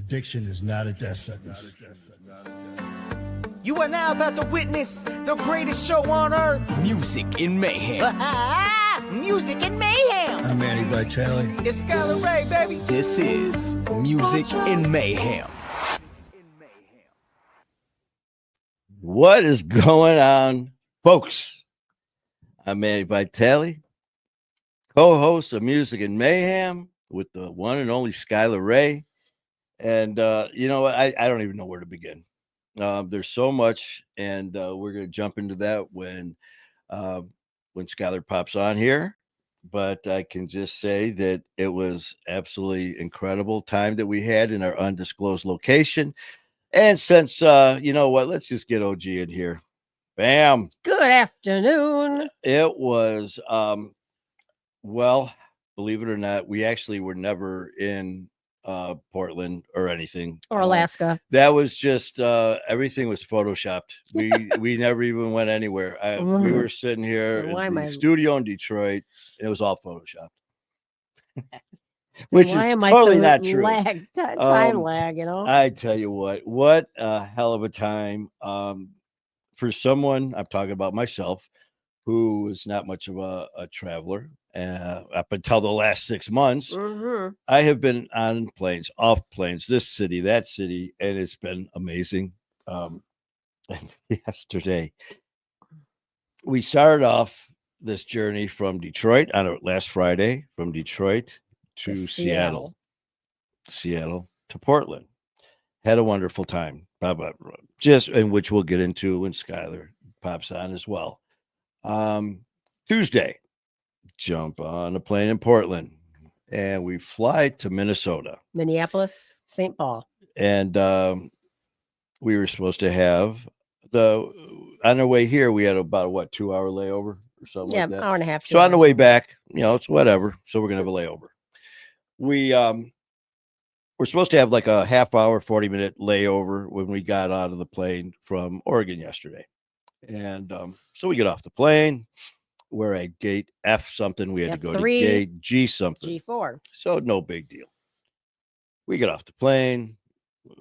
Addiction is not a death sentence. You are now about to witness the greatest show on earth. Music in Mayhem. Music in Mayhem. I'm Manny Vitale. It's Skyler Ray, baby. This is Music in Mayhem. What is going on, folks? I'm Manny Vitale, co-host of Music in Mayhem with the one and only Skyler Ray. And you know what? I don't even know where to begin. There's so much, and we're going to jump into that when Skyler pops on here. But I can just say that it was absolutely incredible time that we had in our undisclosed location. And since, you know what, let's just get OG in here. Bam. Good afternoon. It was, well, believe it or not, we actually were never in Portland or anything. Or Alaska. That was just, everything was Photoshopped. We never even went anywhere. We were sitting here in the studio in Detroit. And it was all Photoshopped. Which is totally not true. Time lag, you know. I tell you what a hell of a time. For someone, I'm talking about myself, who was not much of a traveler up until the last 6 months. I have been on planes, off planes, this city, that city, and it's been amazing. And yesterday, we started off this journey from Detroit on last Friday, from Detroit to Seattle to Portland. Had a wonderful time. Just, and which we'll get into when Skyler pops on as well. Tuesday, jump on a plane in Portland, and we fly to Minnesota, Minneapolis, St. Paul, and we were supposed to have on our way here. We had about a 2-hour layover or something. Like that. Hour and a half. So on the way back, you know, it's whatever. So we're gonna have a layover. We're supposed to have like a half-hour, 40-minute layover when we got out of the plane from Oregon yesterday. And so we get off the plane. We're at gate F something. We had to go to gate G something. G4. So no big deal. We get off the plane.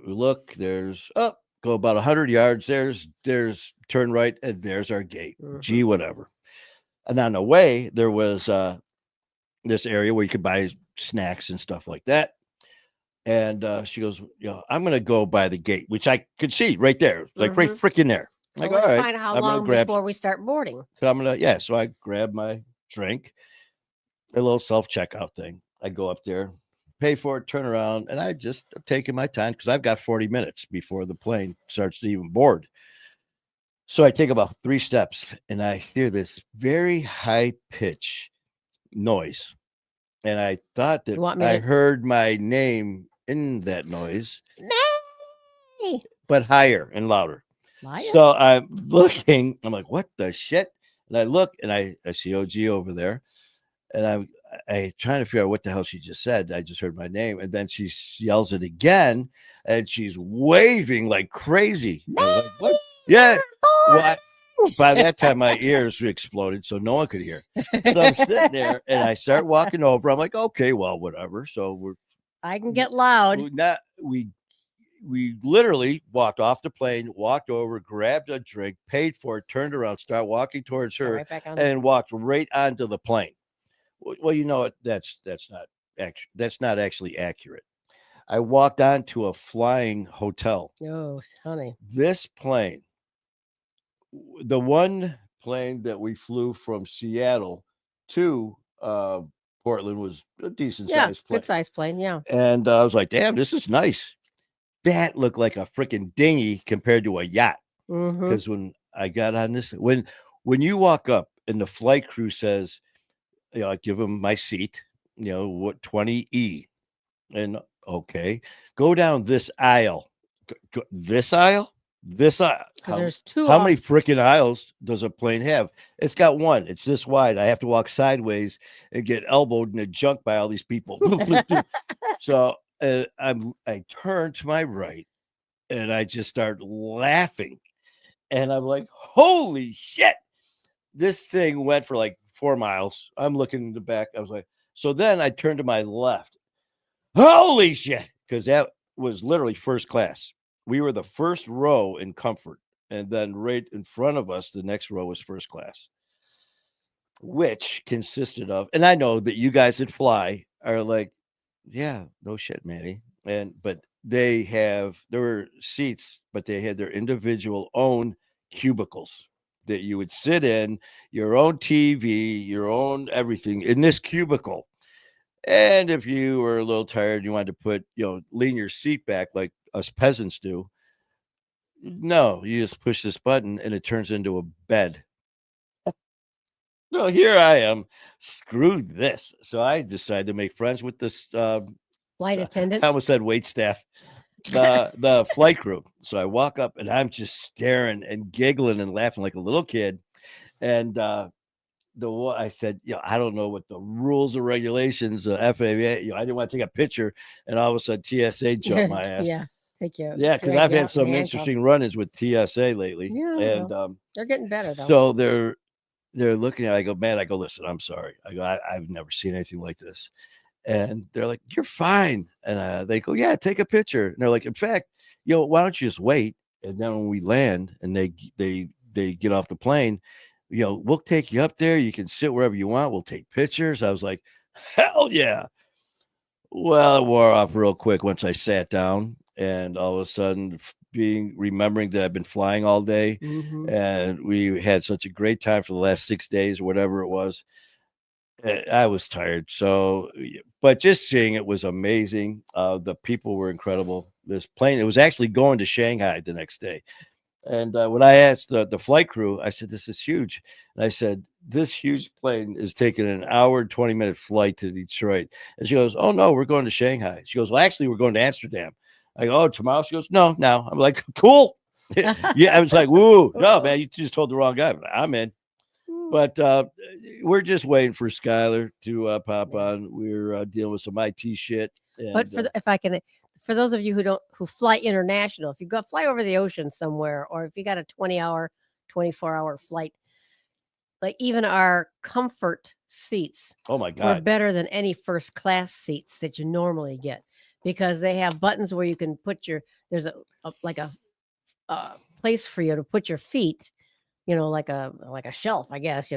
We look, there's go about 100 yards. There's turn right, and there's our gate. G whatever. And on the way, there was this area where you could buy snacks and stuff like that. And she goes, you know, I'm going to go by the gate, which I could see right there. It's like right freaking there. So like, all right. Find how long before we start boarding. So I'm going to, so I grab my drink, a little self-checkout thing. I go up there, pay for it, turn around, and I just am taking my time because I've got 40 minutes before the plane starts to even board. So I take about 3 steps, and I hear this very high pitch noise. And I thought that I heard my name in that noise, but higher and louder. So I'm looking, I'm like, what the shit? And I look and I see OG over there, and I trying to figure out what the hell she just said. I just heard my name, and then she yells it again, and she's waving like crazy. Like, what? Yeah. Well, by that time, my ears exploded, so no one could hear. So I'm sitting there, and I start walking over. I'm like, okay, well, whatever. So I can get loud. We literally walked off the plane, walked over, grabbed a drink, paid for it, turned around, started walking towards her, and walked right onto the plane. Well, you know what? That's not actually accurate. I walked onto a flying hotel. Oh, honey. This plane, the one plane that we flew from Seattle to Portland, was a decent sized plane. Good sized plane, yeah. And I was like, damn, this is nice. That looked like a freaking dinghy compared to a yacht. Because when I got on this, when you walk up and the flight crew says, you know, I give them my seat, you know, what 20E, and okay, go down this aisle. This aisle. There's 2. How many freaking aisles does a plane have? It's got one. It's this wide. I have to walk sideways and get elbowed in the junk by all these people. So I turn to my right, and I just start laughing, and I'm like, "Holy shit!" This thing went for like 4 miles. I'm looking in the back. I was like, so then I turned to my left. Holy shit! Because that was literally first class. We were the first row in comfort, and then right in front of us, the next row was first class, which consisted of, and I know that you guys that fly are like, yeah, no shit, Manny. But there were seats, but they had their individual own cubicles that you would sit in, your own TV, your own everything in this cubicle. And if you were a little tired, you wanted to lean your seat back like us peasants do. No, you just push this button and it turns into a bed. So here I am, screw this. So I decided to make friends with this Flight attendant. I almost said wait staff, the flight crew. So I walk up and I'm just staring and giggling and laughing like a little kid. And I said, I don't know what the rules or regulations of FAA. I didn't want to take a picture, and all of a sudden TSA jumped my ass. Yeah, take you. Yeah, because I've had some interesting run-ins with TSA lately. Yeah, and they're getting better though. So they're looking at. I go, man. I go, listen. I'm sorry. I go, I've never seen anything like this. And they're like, you're fine. And they go, yeah, take a picture. And they're like, in fact, why don't you just wait? And then when we land and they get off the plane, we'll take you up there. You can sit wherever you want. We'll take pictures. I was like, hell yeah. Well, it wore off real quick once I sat down, and all of a sudden remembering that I've been flying all day, and we had such a great time for the last 6 days or whatever it was. I was tired. So, but just seeing it was amazing. The people were incredible. This plane, it was actually going to Shanghai the next day. And when I asked the flight crew, I said, this is huge. And I said, this huge plane is taking an hour and 20-minute flight to Detroit. And she goes, oh, no, we're going to Shanghai. She goes, well, actually, we're going to Amsterdam. I go, oh, tomorrow? She goes, no, now. I'm like, cool. Yeah, I was like, woo. No, man, you just told the wrong guy. I'm in. But we're just waiting for Skyler to pop on. We're dealing with some IT shit. And, but for those of you who fly international, if you fly over the ocean somewhere, or if you got a 20-hour, 24-hour flight, like even our comfort seats, oh my God, are better than any first class seats that you normally get, because they have buttons where you can put there's a place for you to put your feet. Like a shelf, I guess,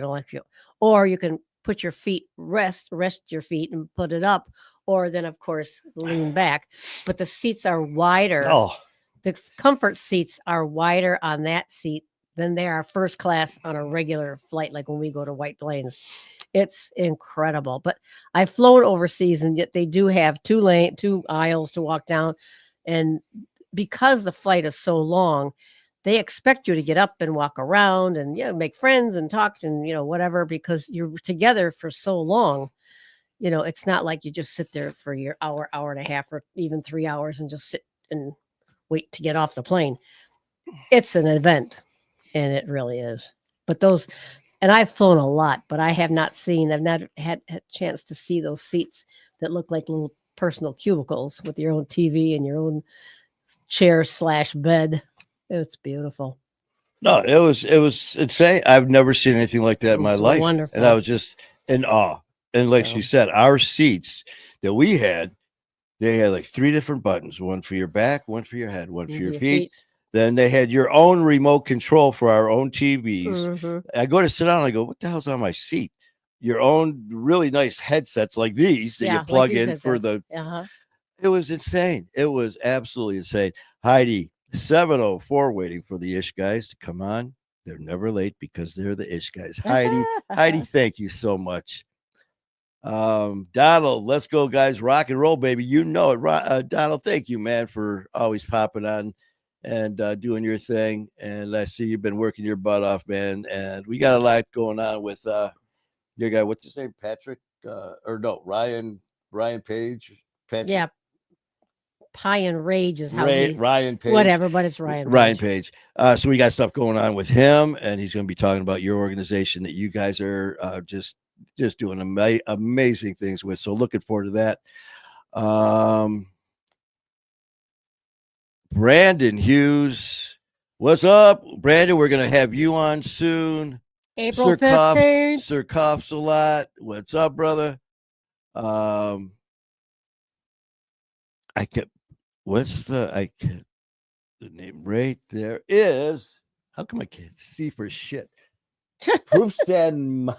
or you can put your feet, rest your feet and put it up, or then of course lean back. But the seats are wider. Oh, the comfort seats are wider on that seat than they are first class on a regular flight, like when we go to White Plains. It's incredible. But I've flown overseas, and yet they do have two aisles to walk down. And because the flight is so long, they expect you to get up and walk around and make friends and talk and whatever, because you're together for so long. It's not like you just sit there for your hour and a half, or even 3 hours and just sit and wait to get off the plane. It's an event, and it really is. But and I've flown a lot, but I've not had a chance to see those seats that look like little personal cubicles with your own TV and your own chair / bed. It's beautiful. No, it was insane. I've never seen anything like that in my life. Wonderful. And I was just in awe. And like she said, our seats that we had, they had like 3 different buttons: one for your back, one for your head, one for your feet. Then they had your own remote control for our own TVs. I go to sit down and I go, what the hell's on my seat? Your own really nice headsets like these that you plug in for the. It was insane. It was absolutely insane. Heidi, 7:04 waiting for the Ish guys to come on. They're never late because they're the Ish guys. Heidi, thank you so much. Donald, let's go, guys. Rock and roll, baby. You know it. Donald, thank you, man, for always popping on and doing your thing. And I see you've been working your butt off, man. And we got a lot going on with your guy. What's his name? Patrick? Ryan Page. Patrick? Yeah. Pie and Rage is how Ryan Page. Whatever, but it's Ryan Page. So we got stuff going on with him, and he's going to be talking about your organization that you guys are just doing amazing things with. So looking forward to that. Brandon Hughes, what's up, Brandon? We're going to have you on soon. April 15th. Sir Coughs a lot. What's up, brother? what's the name right there is, how come I can't see for shit? Proofstand?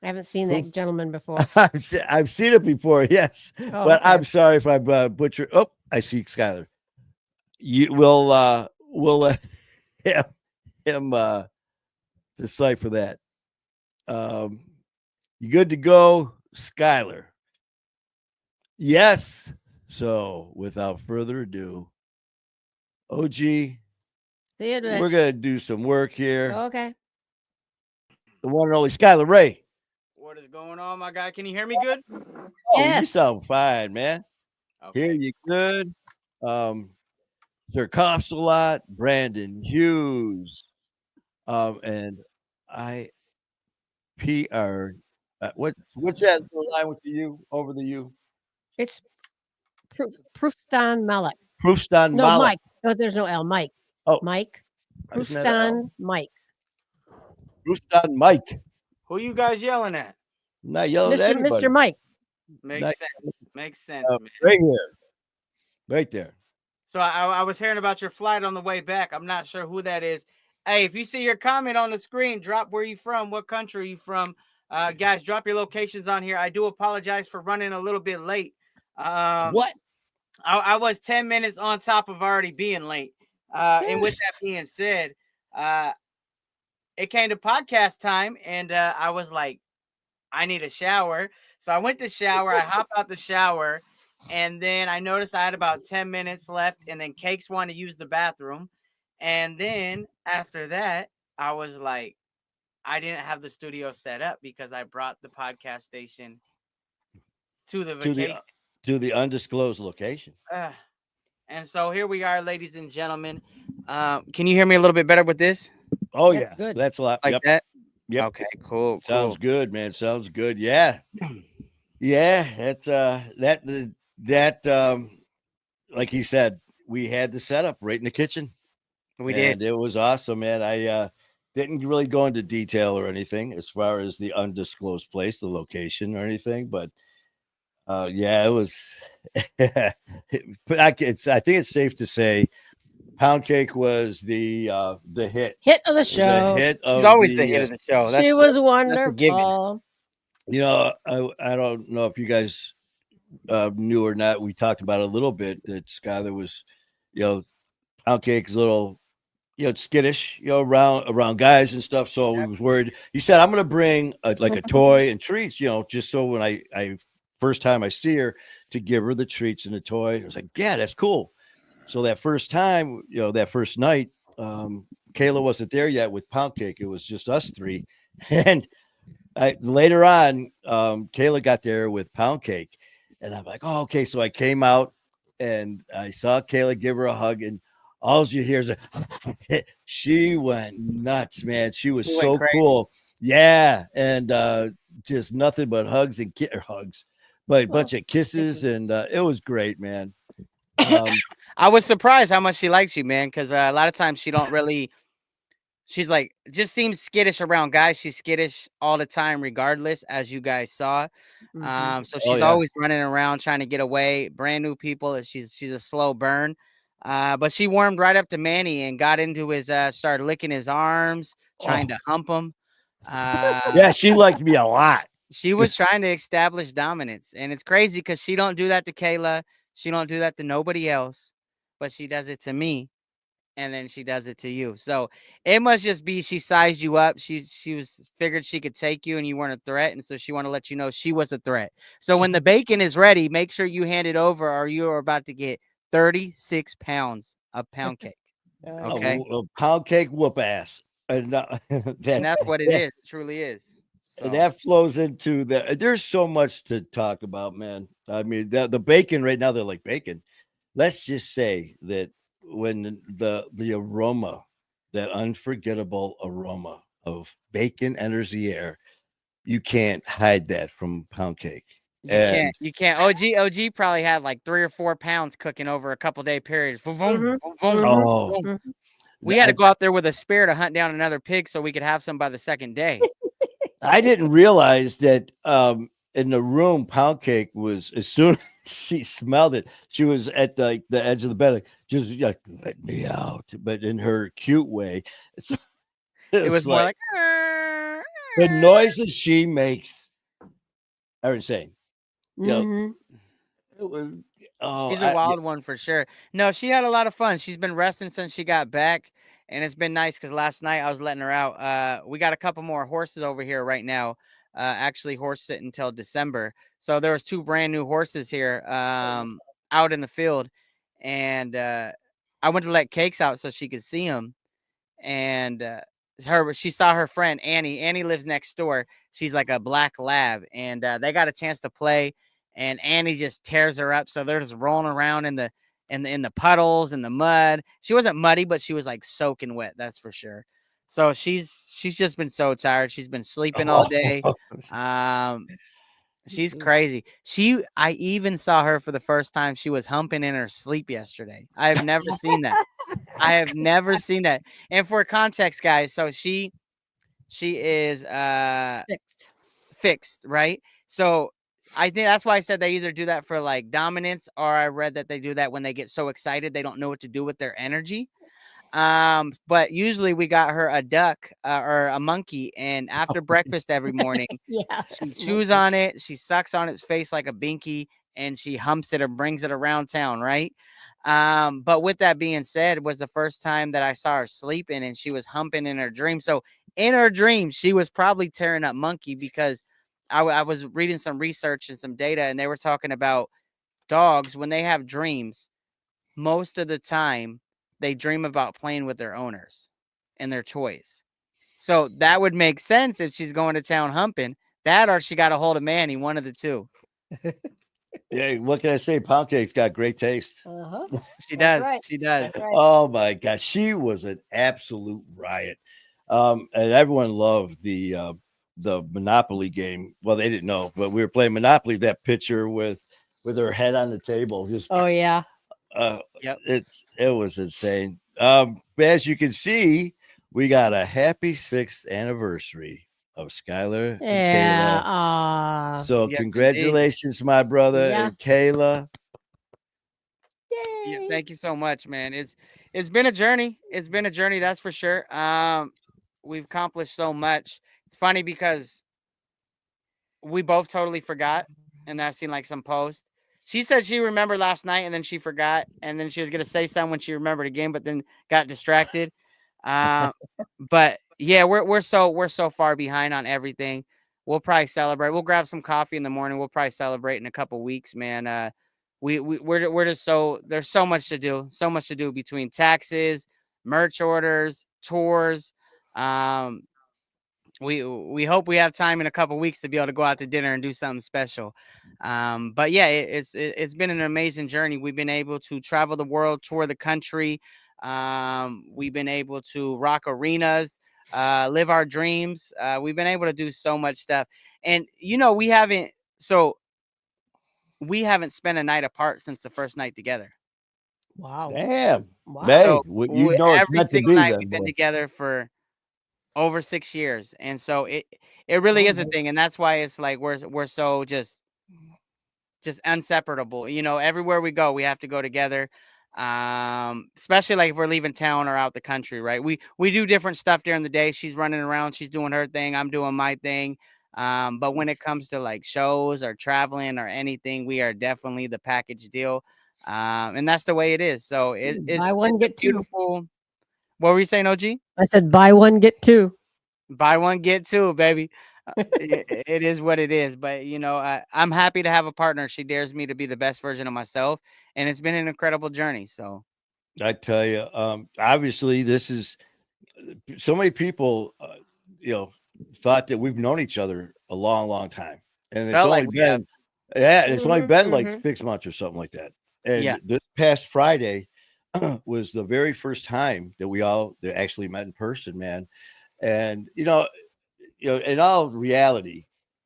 I haven't seen that gentleman before. I've seen it before, yes. Oh, But okay. I'm sorry if I butchered. Oh, I see Skyler. We'll let him decipher that. You good to go, Skyler? Yes. So without further ado, OG, See you, we're gonna do some work here. Okay. The one and only Skyler Ray. What is going on, my guy? Can you hear me good? Oh, you Yes. sound fine, man. Hear you good. Sir coughs a lot. Brandon Hughes. And I PR. What's that line with the U over the U? It's Proofstan Malik. Proofstan No, Malik. Mike. No, there's no L. Mike. Oh, Mike. isn't that an L? Proofstan Mike. Proofstan Mike. Who you guys yelling at? Not yelling at anybody. Mr. Mike. Makes sense. Makes sense, man. Right here. Right there. So I was hearing about your flight on the way back. I'm not sure who that is. Hey, if you see your comment on the screen, drop where you from, what country are you from. Guys, drop your locations on here. I do apologize for running a little bit late. What? I was 10 minutes on top of already being late. And with that being said, it came to podcast time, and I was like, I need a shower. So I went to shower. I hopped out the shower, and then I noticed I had about 10 minutes left, and then Cakes wanted to use the bathroom. And then after that, I was like, I didn't have the studio set up because I brought the podcast station to the vacation. To the undisclosed location. And so here we are, ladies and gentlemen. Can you hear me a little bit better with this? Oh, That's yeah. good. That's a lot. Like that? Yep. Okay, cool. Sounds cool. good, man. Sounds good. Yeah. Yeah. That's like he said, we had the setup right in the kitchen. We did. It was awesome, man. I didn't really go into detail or anything as far as the undisclosed place, the location or anything, but yeah, it was I think it's safe to say Pound Cake was the hit. Hit of the show. The hit of He's always the hit of the show. She was wonderful. You know, I don't know if you guys knew or not. We talked about it a little bit that Skyler was, Pound Cake's little, skittish, around guys and stuff. So he was worried. He said, "I'm going to bring a toy and treats, just so when I first time I see her to give her the treats and the toy." I was like, "Yeah, that's cool." So that first time, that first night, Kayla wasn't there yet with Pound Cake. It was just us three, and later on, Kayla got there with Pound Cake, and I'm like, "Oh, okay." So I came out and I saw Kayla give her a hug, and all you hear is she went nuts, man. She was so cool. Yeah. And just nothing but hugs and hugs, but a bunch of kisses. And it was great, man. I was surprised how much she likes you, man, because a lot of times she don't really, she's like, just seems skittish around guys. She's skittish all the time, regardless, as you guys saw. So she's always running around trying to get away. Brand new people. She's a slow burn. But she warmed right up to Manny and got into his, started licking his arms, trying to hump him. Yeah, she liked me a lot. She was trying to establish dominance, and it's crazy because she don't do that to Kayla. She don't do that to nobody else, but she does it to me, and then she does it to you. So it must just be she sized you up. She was figured she could take you, and you weren't a threat, and so she wanted to let you know she was a threat. So when the bacon is ready, make sure you hand it over, or you are about to get 36 pounds of Pound Cake. Okay. Pound Cake whoop ass. And that's what it is. It truly is. So. And that flows into there's so much to talk about, man. I mean, the bacon right now, they're like bacon. Let's just say that when the aroma, that unforgettable aroma of bacon enters the air, you can't hide that from Pound Cake. You can't. OG probably had like 3 or 4 pounds cooking over a couple day period. We had to go out there with a spear to hunt down another pig so we could have some by the second day. I didn't realize that in the room, Pound Cake was as soon she smelled it. She was at the edge of the bed, like, just like, let me out, but in her cute way. So It was more like the noises she makes are insane. You know, Mhm. it was she's a wild one for sure. No, she had a lot of fun. She's been resting since she got back, and it's been nice because last night I was letting her out. We got a couple more horses over here right now. Actually, horse sitting until December. So there was 2 brand new horses here out in the field, and I went to let Cakes out so she could see them. And she saw her friend Annie. Annie lives next door. She's like a black lab, and they got a chance to play. And Annie just tears her up. So they're just rolling around in the puddles and the mud. She wasn't muddy, but she was like soaking wet. That's for sure. So she's just been so tired. She's been sleeping all day. She's crazy. I even saw her for the first time. She was humping in her sleep yesterday. I have never seen that. I have never seen that. And for context, guys, so she is fixed, right? So I think that's why I said they either do that for like dominance, or I read that they do that when they get so excited they don't know what to do with their energy. But usually we got her a duck or a monkey, and after breakfast every morning, Yeah. she chews on it, she sucks on its face like a binky, and she humps it or brings it around town, right? But with that being said, it was the first time that I saw her sleeping, and she was humping in her dream. So in her dream, she was probably tearing up monkey, because I was reading some research and some data, and they were talking about dogs when they have dreams. Most of the time, they dream about playing with their owners and their toys. So that would make sense if she's going to town humping. That, or she got a hold of Manny, one of the two. Yeah, what can I say? Pound cake's got great taste. Uh-huh. She That's does. right. She does. That's right. Oh my gosh, she was an absolute riot. And everyone loved the Monopoly game. Well, they didn't know, but we were playing Monopoly. That picture with her head on the table, just Oh yeah. Yep. it was insane. As you can see, we got a happy 6th anniversary of Skyler Yeah. and Kayla. Aw. So Yes, congratulations, my brother Yeah. and Kayla. Yeah, Yay. thank you so much, man. It's been a journey. It's been a journey, that's for sure. We've accomplished so much. It's funny because we both totally forgot, and I seen like some post. She said she remembered last night, and then she forgot, and then she was gonna say something when she remembered again, but then got distracted. But yeah, we're so far behind on everything. We'll probably celebrate. We'll grab some coffee in the morning. We'll probably celebrate in a couple weeks, man. We're just there's so much to do between taxes, merch orders, tours. We hope we have time in a couple weeks to be able to go out to dinner and do something special. But yeah, it's been an amazing journey. We've been able to travel the world, tour the country. We've been able to rock arenas, live our dreams. We've been able to do so much stuff, and we haven't spent a night apart since the first night together. Wow. Damn, Wow. hey, So you know it's every meant to single be night then, we've been boy. together for over 6 years, and so it really is a thing, and that's why it's like we're so just inseparable. Everywhere we go, we have to go together. Especially like if we're leaving town or out the country, right? We do different stuff during the day. She's running around, she's doing her thing, I'm doing my thing. But when it comes to like shows or traveling or anything, we are definitely the package deal. And that's the way it is. So it's Buy one, a get two. beautiful. What were you saying, OG? I said buy one, get two. Buy one, get two, baby. It is what it is. But I'm happy to have a partner. She dares me to be the best version of myself, and it's been an incredible journey. So I tell you, obviously, this is so many people, thought that we've known each other a long, long time, and it's Felt only like we have. been, yeah, it's only been like Mhm. 6 months or something like that. And Yeah. this past Friday was the very first time that we all actually met in person, man. And in all reality,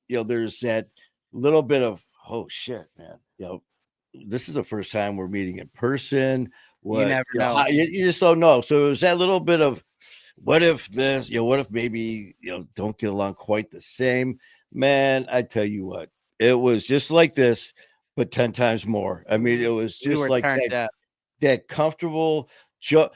there's that little bit of, oh shit, man, this is the first time we're meeting in person. You never know. You just don't know. So it was that little bit of, what if this, what if maybe, don't get along quite the same, man. I tell you what, it was just like this, but 10 times more. I mean, it was We just were like turned up. that comfortable.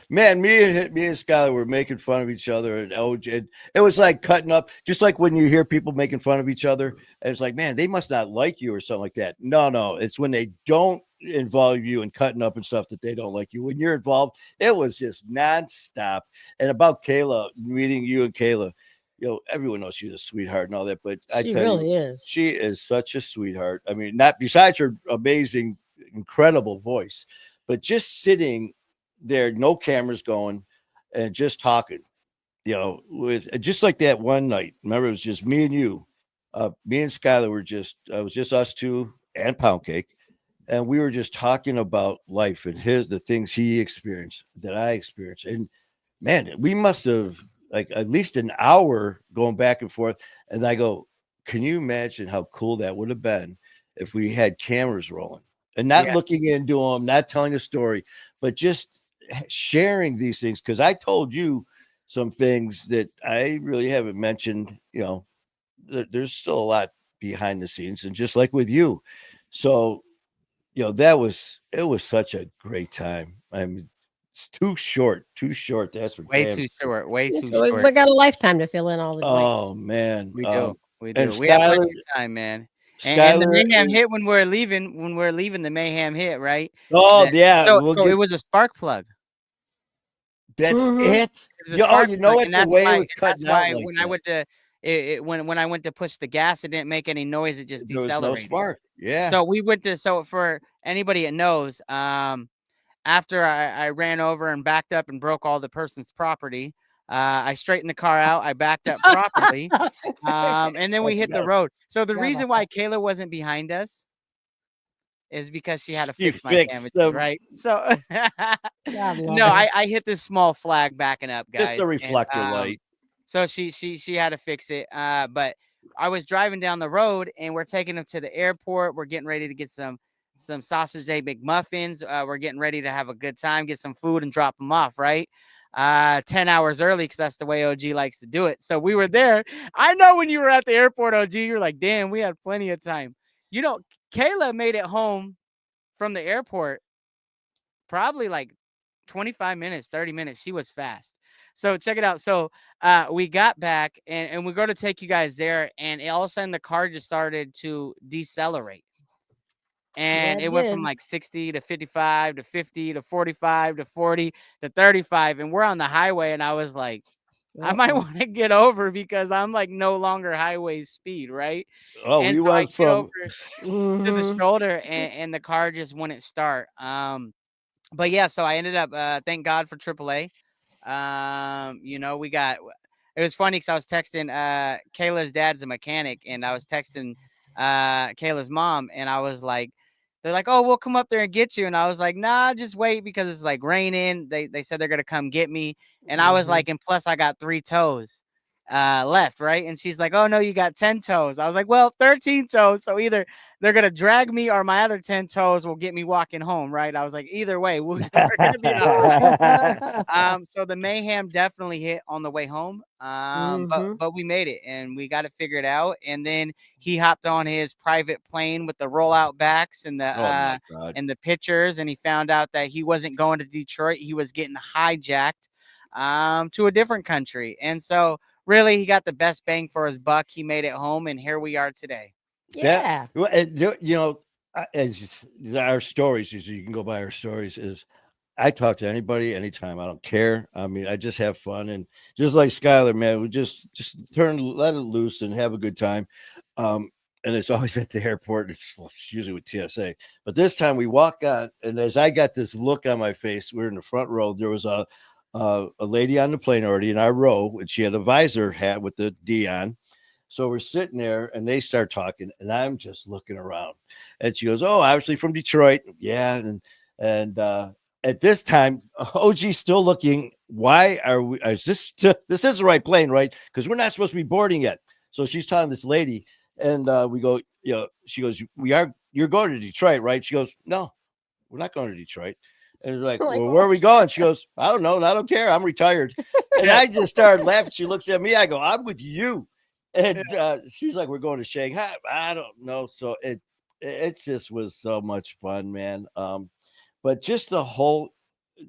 Man, me and Skyler were making fun of each other, and it was like cutting up, just like when you hear people making fun of each other, and it's like, man, they must not like you or something like that. No, it's when they don't involve you in cutting up and stuff that they don't like you. When you're involved, it was just nonstop. And about Kayla, meeting you and Kayla, everyone knows she's a sweetheart and all that, but I She tell really you, is. she is such a sweetheart. I mean, not besides her amazing, incredible voice, but just sitting there, no cameras going, and just talking, with just like that one night. Remember, it was just me and you. Me and Skyler were it was just us two and Pound Cake. And we were just talking about life and the things he experienced that I experienced. And man, we must have like at least an hour going back and forth. And I go, can you imagine how cool that would have been if we had cameras rolling and not looking into them, not telling a story, but just sharing these things? Because I told you some things that I really haven't mentioned. There's still a lot behind the scenes, and just like with you. So, it was such a great time. I mean, it's too short. That's for Way damn too sure. short. Way too So short. we got a lifetime to fill in all the blanks. Oh man, We do. We do. and We have plenty Skyler, of time, man. And the Skyler Mayhem is- hit when we're leaving. When we're leaving, the Mayhem hit, right? Oh That- yeah, So, we'll so get it was a spark plug. that's Mhm. it. It was a You spark know plug, what? and The that's way why, it was and that's cutting out why like when I that, went to when I went to push the gas, it didn't make any noise. It just there was no decelerated. spark. Yeah. So we went to. So for anybody that knows, after I ran over and backed up and broke all the person's property, I straightened the car out. I backed up properly, and then we hit the road. So the Forgot reason about why Kayla wasn't behind us is because she had to She fix my fixed damages, them. right? So God love no, her. I hit this small flag backing up, guys. Just a reflector light. So she had to fix it. But I was driving down the road and we're taking them to the airport. We're getting ready to get some sausage egg McMuffins. We're getting ready to have a good time, get some food and drop them off, right? 10 hours early because that's the way OG likes to do it. So we were there. I know when you were at the airport, OG, you're like, damn, we had plenty of time. Kayla made it home from the airport probably like 25 minutes, 30 minutes. She was fast. So check it out. So we got back and we go to take you guys there, and all of a sudden the car just started to decelerate. And Yeah, it it went from did. like 60 to 55 to 50 to 45 to 40 to 35. And we're on the highway. And I was like, I might want to get over because I'm like no longer highway speed, right? Oh, And we so I went get from over to the Mhm. shoulder and the car just wouldn't start. But yeah, so I ended up thank God for AAA. We got it was funny because I was texting Kayla's dad's a mechanic, and I was texting Kayla's mom, and I was like, they're like, oh, we'll come up there and get you. And I was like, nah, just wait because it's like raining. They said they're gonna come get me. And I was like, and plus I got 3 toes left, right? And she's like, oh no, you got 10 toes. I was like, well, 13 toes. So either they're gonna drag me or my other 10 toes will get me walking home, right? I was like, either way, we're gonna be so the Mayhem definitely hit on the way home. But we made it and we got it figured out. And then he hopped on his private plane with the rollout backs and oh my God. the pictures, and he found out that he wasn't going to Detroit. He was getting hijacked to a different country. And so really he got the best bang for his buck. He made it home, and here we are today. Yeah. As our stories, as you can go by our stories, is I talk to anybody anytime. I don't care. I mean, I just have fun, and just like Skyler, man, we just let it loose and have a good time. And it's always at the airport. It's usually with TSA, but this time we walk on, and as I got this look on my face, we're in the front row. There was a lady on the plane already in our row, and she had a visor hat with the D on. So we're sitting there and they start talking, and I'm just looking around, and she goes, oh, obviously from Detroit. Yeah. And at this time, OG's still looking. Why are we, is this is the right plane, right? Because we're not supposed to be boarding yet. So she's telling this lady, and we go, she goes, you're going to Detroit, right? She goes, no, we're not going to Detroit. And we're like, well, where are we going? She goes, I don't know. I don't care. I'm retired. And I just started laughing. She looks at me. I go, I'm with you. And she's like, we're going to Shanghai. I don't know. So it just was so much fun, man. But just the whole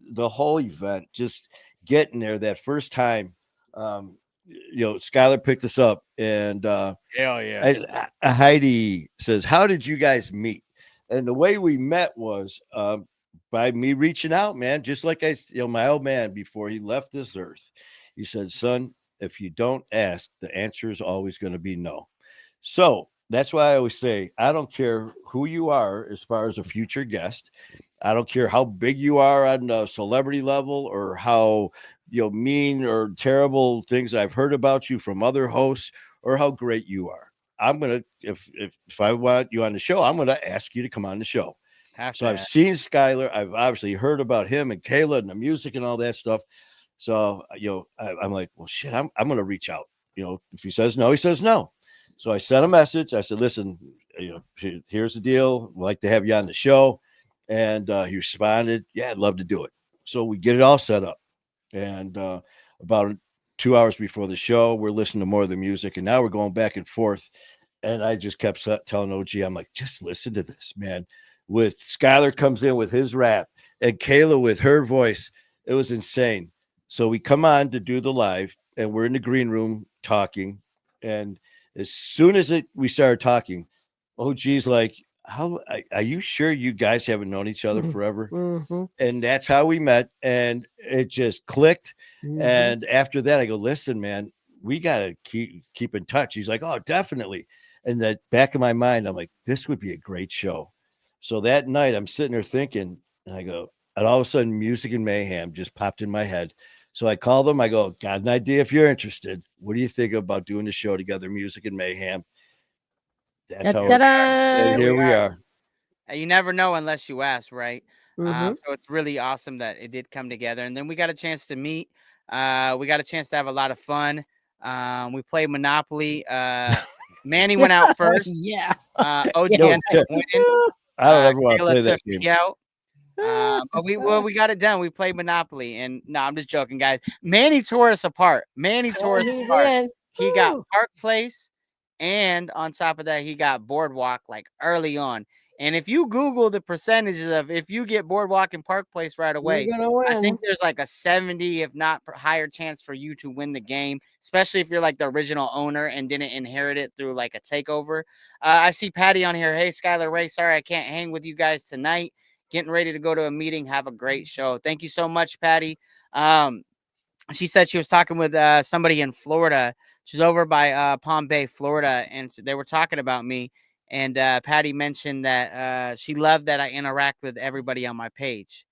event, just getting there that first time. Skyler picked us up, and Hell yeah. Heidi says, "How did you guys meet?" And the way we met was by me reaching out, man. Just like my old man before he left this earth, he said, "Son, if you don't ask, the answer is always going to be no." So that's why I always say, I don't care who you are as far as a future guest. I don't care how big you are on a celebrity level or how mean or terrible things I've heard about you from other hosts or how great you are. I'm gonna if I want you on the show, I'm gonna ask you to come on the show. So I've seen Skyler. I've obviously heard about him and Kayla and the music and all that stuff. So I'm like, well, shit, I'm gonna reach out. If he says no, he says no. So I sent a message. I said, listen, here's the deal. We'd like to have you on the show. And he responded, yeah, I'd love to do it. So we get it all set up. And about 2 hours before the show, we're listening to more of the music. And now we're going back and forth. And I just kept telling OG, I'm like, just listen to this, man. With Skyler comes in with his rap and Kayla with her voice. It was insane. So we come on to do the live and we're in the green room talking. And as soon as we started talking, OG's like, how are you sure you guys haven't known each other forever? Mm-hmm. And that's how we met. And it just clicked. Mm-hmm. And after that, I go, listen, man, we got to keep in touch. He's like, oh, definitely. And that back of my mind, I'm like, this would be a great show. So that night I'm sitting there thinking, and I go, and all of a sudden Music and Mayhem just popped in my head. So I called them. I go, got an idea if you're interested. What do you think about doing the show together, Music and Mayhem? That's how and here we are. You never know unless you ask, right? Mm-hmm. So it's really awesome that it did come together. And then we got a chance to meet. We got a chance to have a lot of fun. We played Monopoly. Manny went out first. Yeah. OG Yo, ended up winning. I don't ever want to Kayla play that took game. me out. But we got it done. We played Monopoly, and no, I'm just joking, guys. Manny tore us apart. Manny tore us apart. He got Park Place, and on top of that, he got Boardwalk like early on. And if you Google the percentages of if you get Boardwalk and Park Place right away, You're gonna win. I think there's like a 70, if not higher, chance for you to win the game, especially if you're like the original owner and didn't inherit it through like a takeover. I see Patty on here. Hey, Skyler Ray, sorry I can't hang with you guys tonight. Getting ready to go to a meeting. Have a great show. Thank you so much, Patty. She said she was talking with somebody in Florida. She's over by Palm Bay, Florida, and they were talking about me. And Patty mentioned that she loved that I interact with everybody on my page.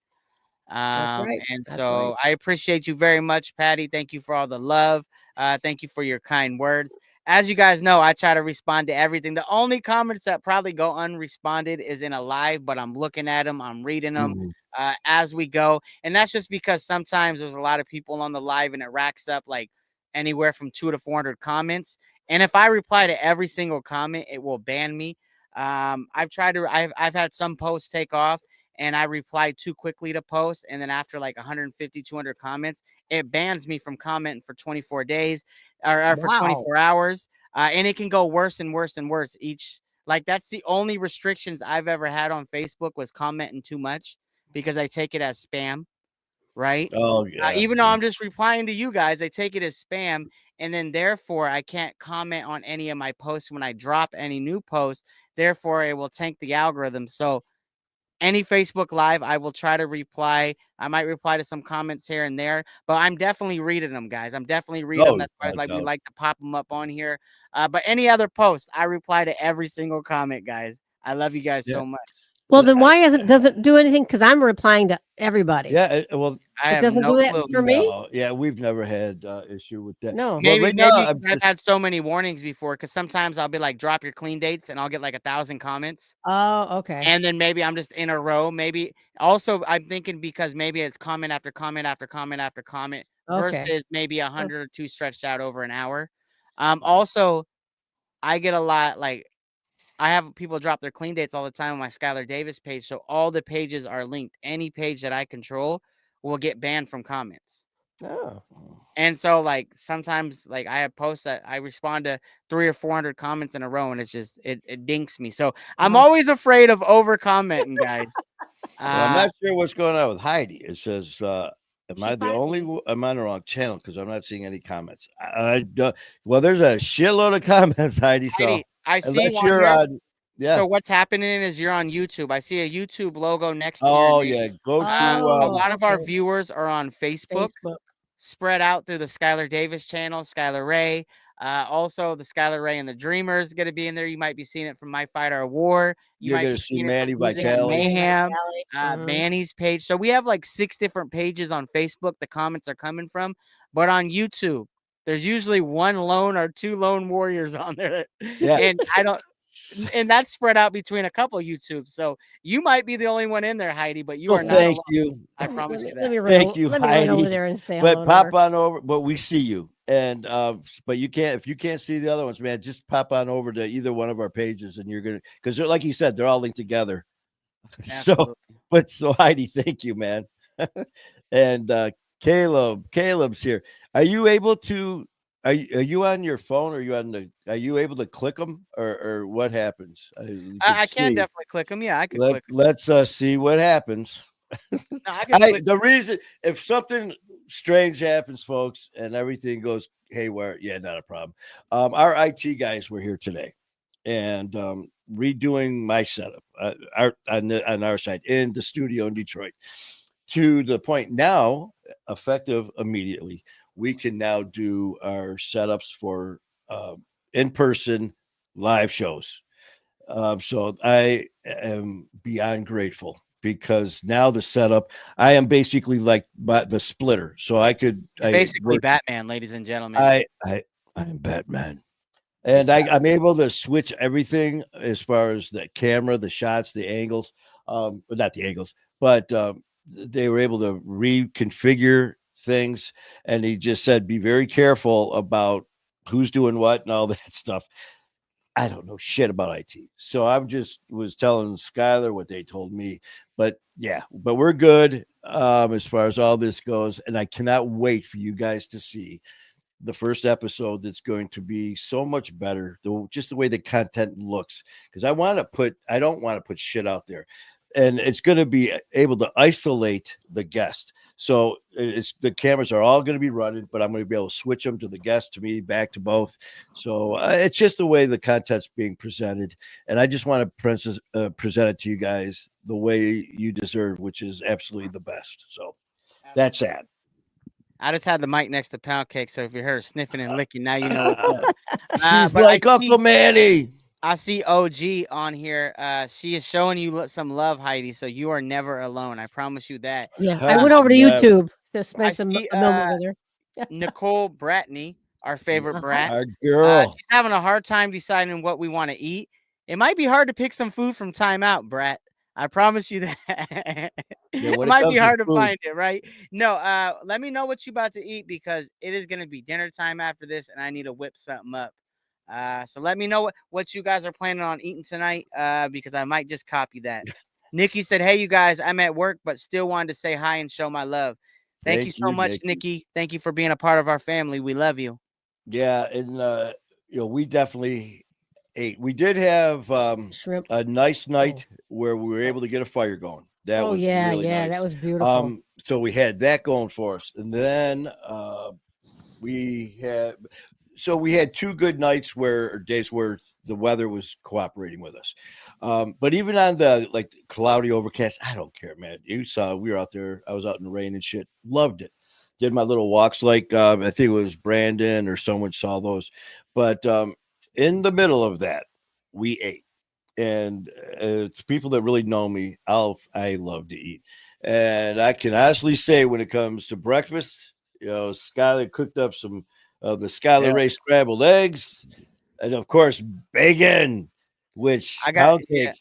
That's right. And That's so right. I appreciate you very much, Patty. Thank you for all the love. Thank you for your kind words. As you guys know, I try to respond to everything. The only comments that probably go unresponded is in a live, but I'm looking at them. I'm reading them as we go. And that's just because sometimes there's a lot of people on the live and it racks up like anywhere from 200 to 400 comments. And if I reply to every single comment, it will ban me. I've had some posts take off and I reply too quickly to post. And then after like 150, 200 comments, it bans me from commenting for 24 days or for 24 hours. And it can go worse and worse and worse that's the only restrictions I've ever had on Facebook was commenting too much because I take it as spam. Right. Oh, yeah. Even though I'm just replying to you guys, I take it as spam. And then therefore I can't comment on any of my posts when I drop any new posts. Therefore, it will tank the algorithm. So any Facebook Live, I will try to reply. I might reply to some comments here and there, but I'm definitely reading them, guys. I'm definitely reading them. That's why we like to pop them up on here. But any other post, I reply to every single comment, guys. I love you guys so much. Well, then why doesn't do anything? Because I'm replying to everybody. Yeah, it doesn't do that for me. Yeah, we've never had issue with that. No, maybe I've had so many warnings before because sometimes I'll be like, drop your clean dates, and I'll get like 1,000 comments. Oh, okay. And then maybe I'm just in a row. Maybe also I'm thinking because maybe it's comment after comment after comment after comment versus maybe 100 or 2 stretched out over an hour. Also, I get a lot like. I have people drop their clean dates all the time on my Skyler Davis page. So all the pages are linked. Any page that I control will get banned from comments. Oh. And so like sometimes like I have posts that I respond to 300 or 400 comments in a row, and it's just it dinks me. So I'm always afraid of over commenting, guys. Well, I'm not sure what's going on with Heidi. It says, "Am I the only? Am I on the wrong channel? Because I'm not seeing any comments." Well, there's a shitload of comments, Heidi. So Heidi, I see unless you on you're here. on, yeah. So what's happening is you're on YouTube. I see a YouTube logo next to your Oh name. yeah, go to A lot of our okay. viewers are on Facebook, Facebook. spread out through the Skyler Davis channel, Skyler Ray. Also, the Skyler Ray and the Dreamers is going to be in there. You might be seeing it from My Fighter of War. You You're might gonna be see seeing it Manny from Music Vitale. Mayhem, Vitale. Manny's page. So we have like 6 different pages on Facebook the comments are coming from. But on YouTube, there's usually 1 lone or 2 lone warriors on there. Yeah, And I don't. And that's spread out between a couple YouTube. So you might be the only one in there, Heidi, but you well, are not thank alone. you. I promise you Let that. me Thank you, Let me run over Heidi. there and say But hello. pop on over. But we see you, and but you can't if you can't see the other ones, man. Just pop on over to either one of our pages, and you're gonna because like you said, they're all linked together. So, Absolutely. but so Heidi, thank you, man. And Caleb's here. Are you able to? Are you on your phone? Or are you on the? Are you able to click them, or what happens? You I can see. definitely click them. Yeah, I could click 'em. Let's see what happens. No, I can click. The reason if something strange happens, folks, and everything goes haywire, yeah, not a problem. Our IT guys were here today, and redoing my setup on our side in the studio in Detroit to the point now, effective immediately, we can now do our setups for in-person live shows. So I am beyond grateful because now the setup, I am basically like the splitter. So I could, Basically, Batman, ladies and gentlemen. I'm Batman. And I'm able to switch everything as far as the camera, the shots, the angles, but not the angles, but they were able to reconfigure things. And he just said, be very careful about who's doing what and all that stuff. I don't know shit about IT. So I just was telling Skyler what they told me. But yeah, but we're good as far as all this goes. And I cannot wait for you guys to see the first episode that's going to be so much better. Just the way the content looks. Because I don't want to put shit out there. And it's going to be able to isolate the guest. So the cameras are all going to be running, but I'm going to be able to switch them to the guest, to me, back to both. So it's just the way the content's being presented. And I just want to present it to you guys the way you deserve, which is absolutely the best. So that's that. I just had the mic next to Pound Cake, so if you heard her sniffing and licking, now you know what's up. She's but like Uncle Manny. I see OG on here. She is showing you some love, Heidi. So you are never alone. I promise you that. Yeah, I went over to YouTube to spend a moment with her. Nicole Bratney, our favorite brat. Our girl. She's having a hard time deciding what we want to eat. It might be hard to pick some food from Time Out, Brat. I promise you that. It might be hard to find it, right? No, let me know what you about to eat because it is going to be dinner time after this, and I need to whip something up. So let me know what you guys are planning on eating tonight because I might just copy that. Nikki said, hey, you guys, I'm at work, but still wanted to say hi and show my love. Thank you so much, Nikki. Thank you for being a part of our family. We love you. Yeah, and we definitely ate. We did have shrimp. A nice night where we were able to get a fire going. That was really nice. That was beautiful. So we had that going for us, and then we had 2 good nights days where the weather was cooperating with us. But even on the cloudy overcast, I don't care, man. You saw we were out there. I was out in the rain and shit. Loved it. Did my little walks I think it was Brandon or someone saw those. But in the middle of that, we ate. And it's people that really know me. I love to eat. And I can honestly say when it comes to breakfast, Skyler cooked up some of the Skyler Ray scrambled eggs, and of course bacon, which Pound Cake.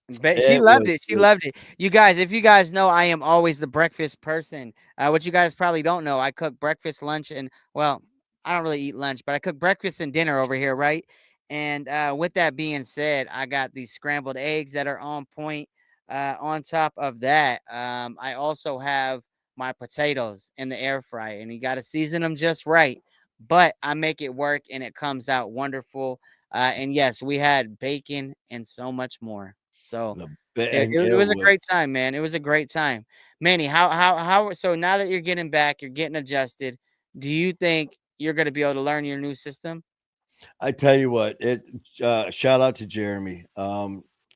She loved it. She loved it. You guys, if you guys know, I am always the breakfast person. What you guys probably don't know, I cook breakfast, lunch, and I don't really eat lunch, but I cook breakfast and dinner over here, right? And with that being said, I got these scrambled eggs that are on point. On top of that, I also have my potatoes in the air fryer, and you got to season them just right. But I make it work, and it comes out wonderful. And yes, we had bacon and so much more. So it, And it, it it was a was, great time, man. It was a great time. Manny, how? So now that you're getting back, you're getting adjusted. Do you think you're going to be able to learn your new system? I tell you what, shout out to Jeremy.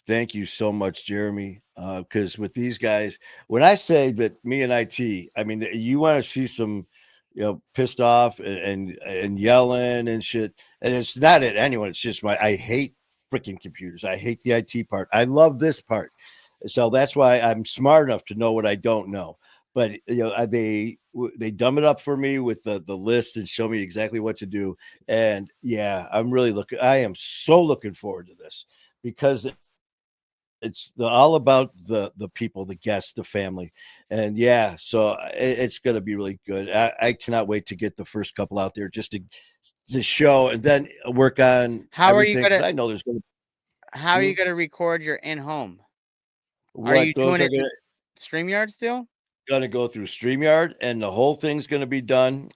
Thank you so much, Jeremy. Because with these guys, when I say that me and IT, I mean, you want to see some, pissed off and yelling and shit. And it's not at anyone. It's just I hate freaking computers. I hate the IT part. I love this part. So that's why I'm smart enough to know what I don't know. But they dumb it up for me with the list and show me exactly what to do. And yeah, I am so looking forward to this because it's all about the people, the guests, the family. And yeah, so it's going to be really good. I cannot wait to get the first couple out there just to show and then work on How are you everything. 'Cause gonna I know there's going to How are you gonna record your in home? Are what you those doing are it through StreamYard still? going to go through StreamYard, and the whole thing's going to be done.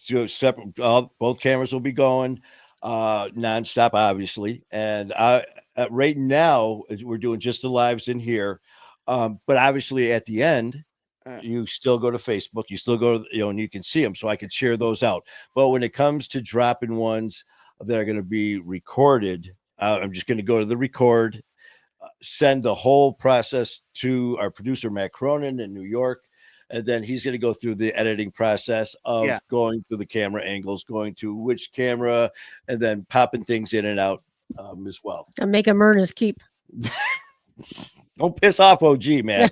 To separate, both cameras will be going nonstop, obviously. And right now we're doing just the lives in here, but obviously at the end, you still go to Facebook, you still go to, and you can see them, so I can share those out. But when it comes to dropping ones that are going to be recorded, I'm just going to go to the record. Send the whole process to our producer, Matt Cronin in New York. And then he's going to go through the editing process of going to the camera angles, going to which camera, and then popping things in and out as well. And make him earn his keep. Don't piss off OG, man.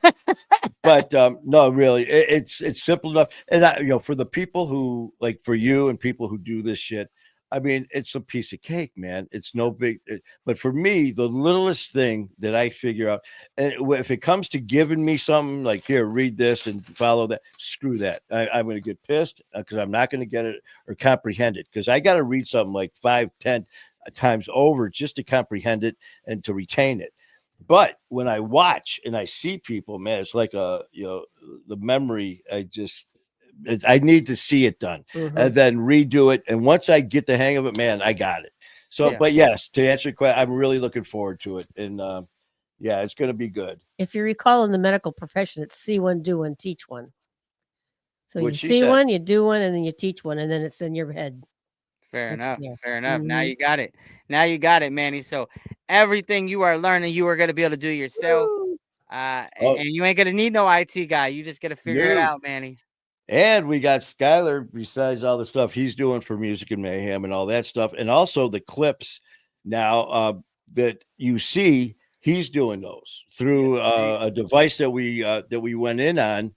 But no, really, it's simple enough. And for the people who like, for you and people who do this shit, I mean, it's a piece of cake, man. It's no big, but for me, the littlest thing that I figure out, and if it comes to giving me something like, here, read this and follow that, screw that. I'm going to get pissed because I'm not going to get it or comprehend it, because I got to read something like 5-10 times over just to comprehend it and to retain it. But when I watch and I see people, man, it's like the memory. I need to see it done and then redo it. And once I get the hang of it, man, I got it. So, but yes, to answer your question, I'm really looking forward to it. And yeah, it's going to be good. If you recall, in the medical profession, it's see one, do one, teach one. So What you she see said. one, you do one, and then you teach one, and then it's in your head. Fair enough. there. Fair enough. Now you got it. Now you got it, Manny. So everything you are learning, you are going to be able to do yourself. And you ain't going to need no IT guy. You just got to figure it out, Manny. And we got Skyler, besides all the stuff he's doing for Music and Mayhem and all that stuff. And also the clips now that you see, he's doing those through a device that we went in on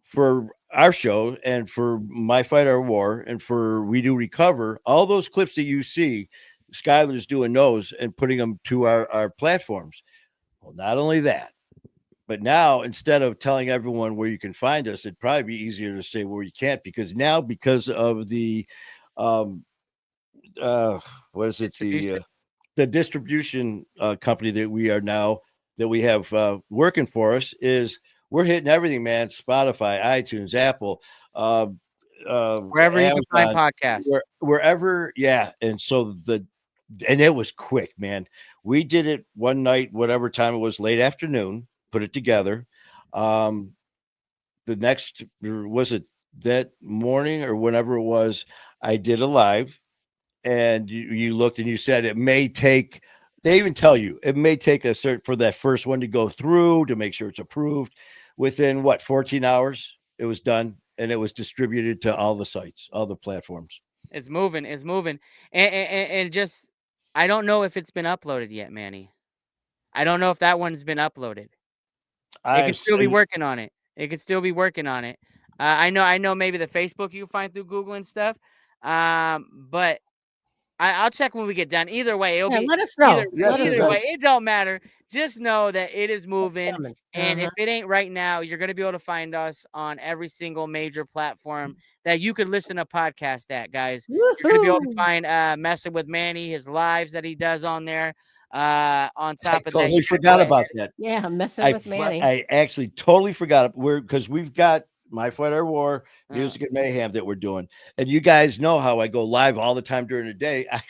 for our show and for My Fight Our War and for We Do Recover. All those clips that you see, Skyler's doing those and putting them to our platforms. Well, not only that, but now, instead of telling everyone where you can find us, it'd probably be easier to say where you can't, because now, because of the, what is it? The distribution company that we have working for us, is we're hitting everything, man. Spotify, iTunes, Apple, wherever Amazon, you can find podcasts, wherever. Yeah. And so and it was quick, man. We did it one night, whatever time it was, late afternoon, put it together. The next, was it that morning or whenever it was, I did a live, and you looked and you said it may take, they even tell you it may take a certain, for that first one to go through to make sure it's approved. Within 14 hours, it was done, and it was distributed to all the sites, all the platforms. It's moving. And just, I don't know if it's been uploaded yet, Manny. I don't know if that one's been uploaded. It could still be working on it. I know maybe the Facebook you find through Google and stuff. But I'll check when we get done. Either way, it'll be. Let us know. Either way, it don't matter. Just know that it is moving. And if it ain't right now, you're going to be able to find us on every single major platform that you could listen to podcast at, guys. You're going to be able to find Messing with Manny, his lives that he does on there. on top of that. Totally you could forgot go about ahead- that. Yeah, messing with Manny. I actually totally forgot. Because we've got My Fight Our War, Uh, Music and Mayhem that we're doing, and you guys know how I go live all the time during the day. I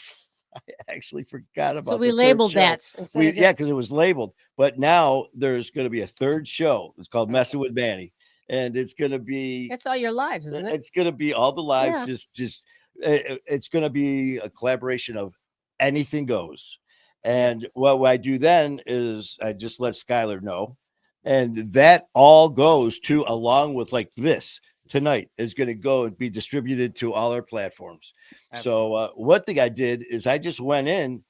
actually forgot about. So we the third labeled show. that. instead of Yeah, just- because it was labeled. But now there's going to be a third show. It's called Messing with Manny, and it's going to be. That's all your lives, isn't it? It's going to be all the lives. Yeah. It's going to be a collaboration of anything goes. And what I do then is I just let Skyler know. And that all goes to, along with like this tonight, is going to go and be distributed to all our platforms. So one thing I did is I just went in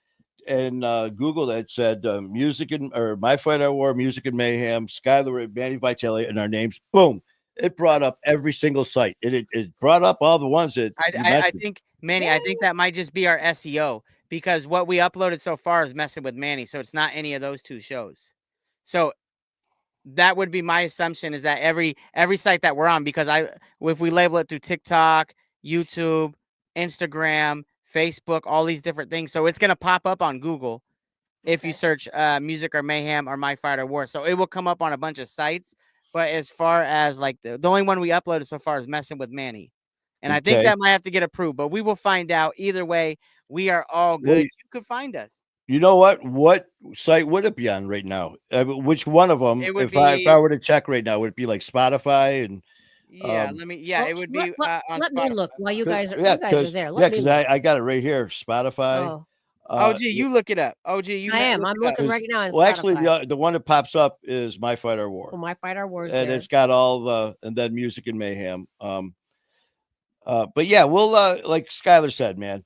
and Googled it, said music and or My Fight Our War, Music and Mayhem, Skyler and Manny Vitale, and our names. Boom. It brought up every single site. It brought up all the ones that I think Manny, I think that might just be our SEO, because what we uploaded so far is Messing with Manny, so it's not any of those two shows. So that would be my assumption, is that every site that we're on, because if we label it through TikTok, YouTube, Instagram, Facebook, all these different things, so it's gonna pop up on Google if you search Music or Mayhem or My Fight or War. So it will come up on a bunch of sites. But as far as like the only one we uploaded so far is Messing with Manny. And I think that might have to get approved, but we will find out. Either way, we are all good. Well, you could find us. You know what? What site would it be on right now? Which one of them? It would If I be- were to check right now, would it be like Spotify and? Yeah, it would be on let me Spotify. look while you guys are Yeah, you guys are there. yeah, Let me because look. I got it right here. Spotify. Oh, OG, you look it up. OG, you I am. look I'm it up. looking right now. On Well, actually, Spotify. the one that pops up is My Fight Our War, Oh, My Fight Our Wars. and there. it's got all the and then Music and Mayhem. But yeah, we'll like Skyler said, man.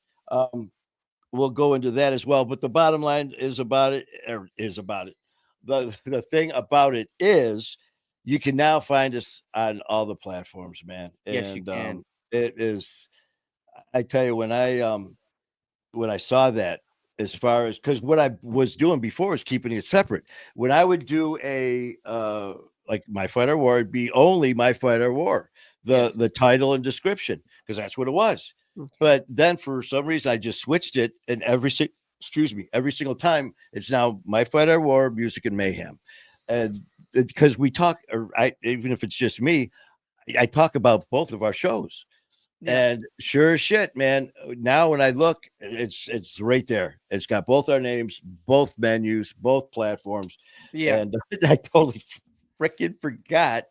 We'll go into that as well. But the bottom line is about it. The thing about it is you can now find us on all the platforms, man. Yes, you can. It is. I tell you, when I saw that, as far as because what I was doing before is keeping it separate. When I would do a like My Fight or War, it'd be only My Fight or War, the title and description, because that's what it was. Okay. But then for some reason I just switched it, and every single time it's now My Fight or War, Music and Mayhem. And because we talk, even if it's just me, I talk about both of our shows. Yeah. And sure as shit, man. Now when I look, it's right there. It's got both our names, both menus, both platforms. Yeah. And I totally freaking forgot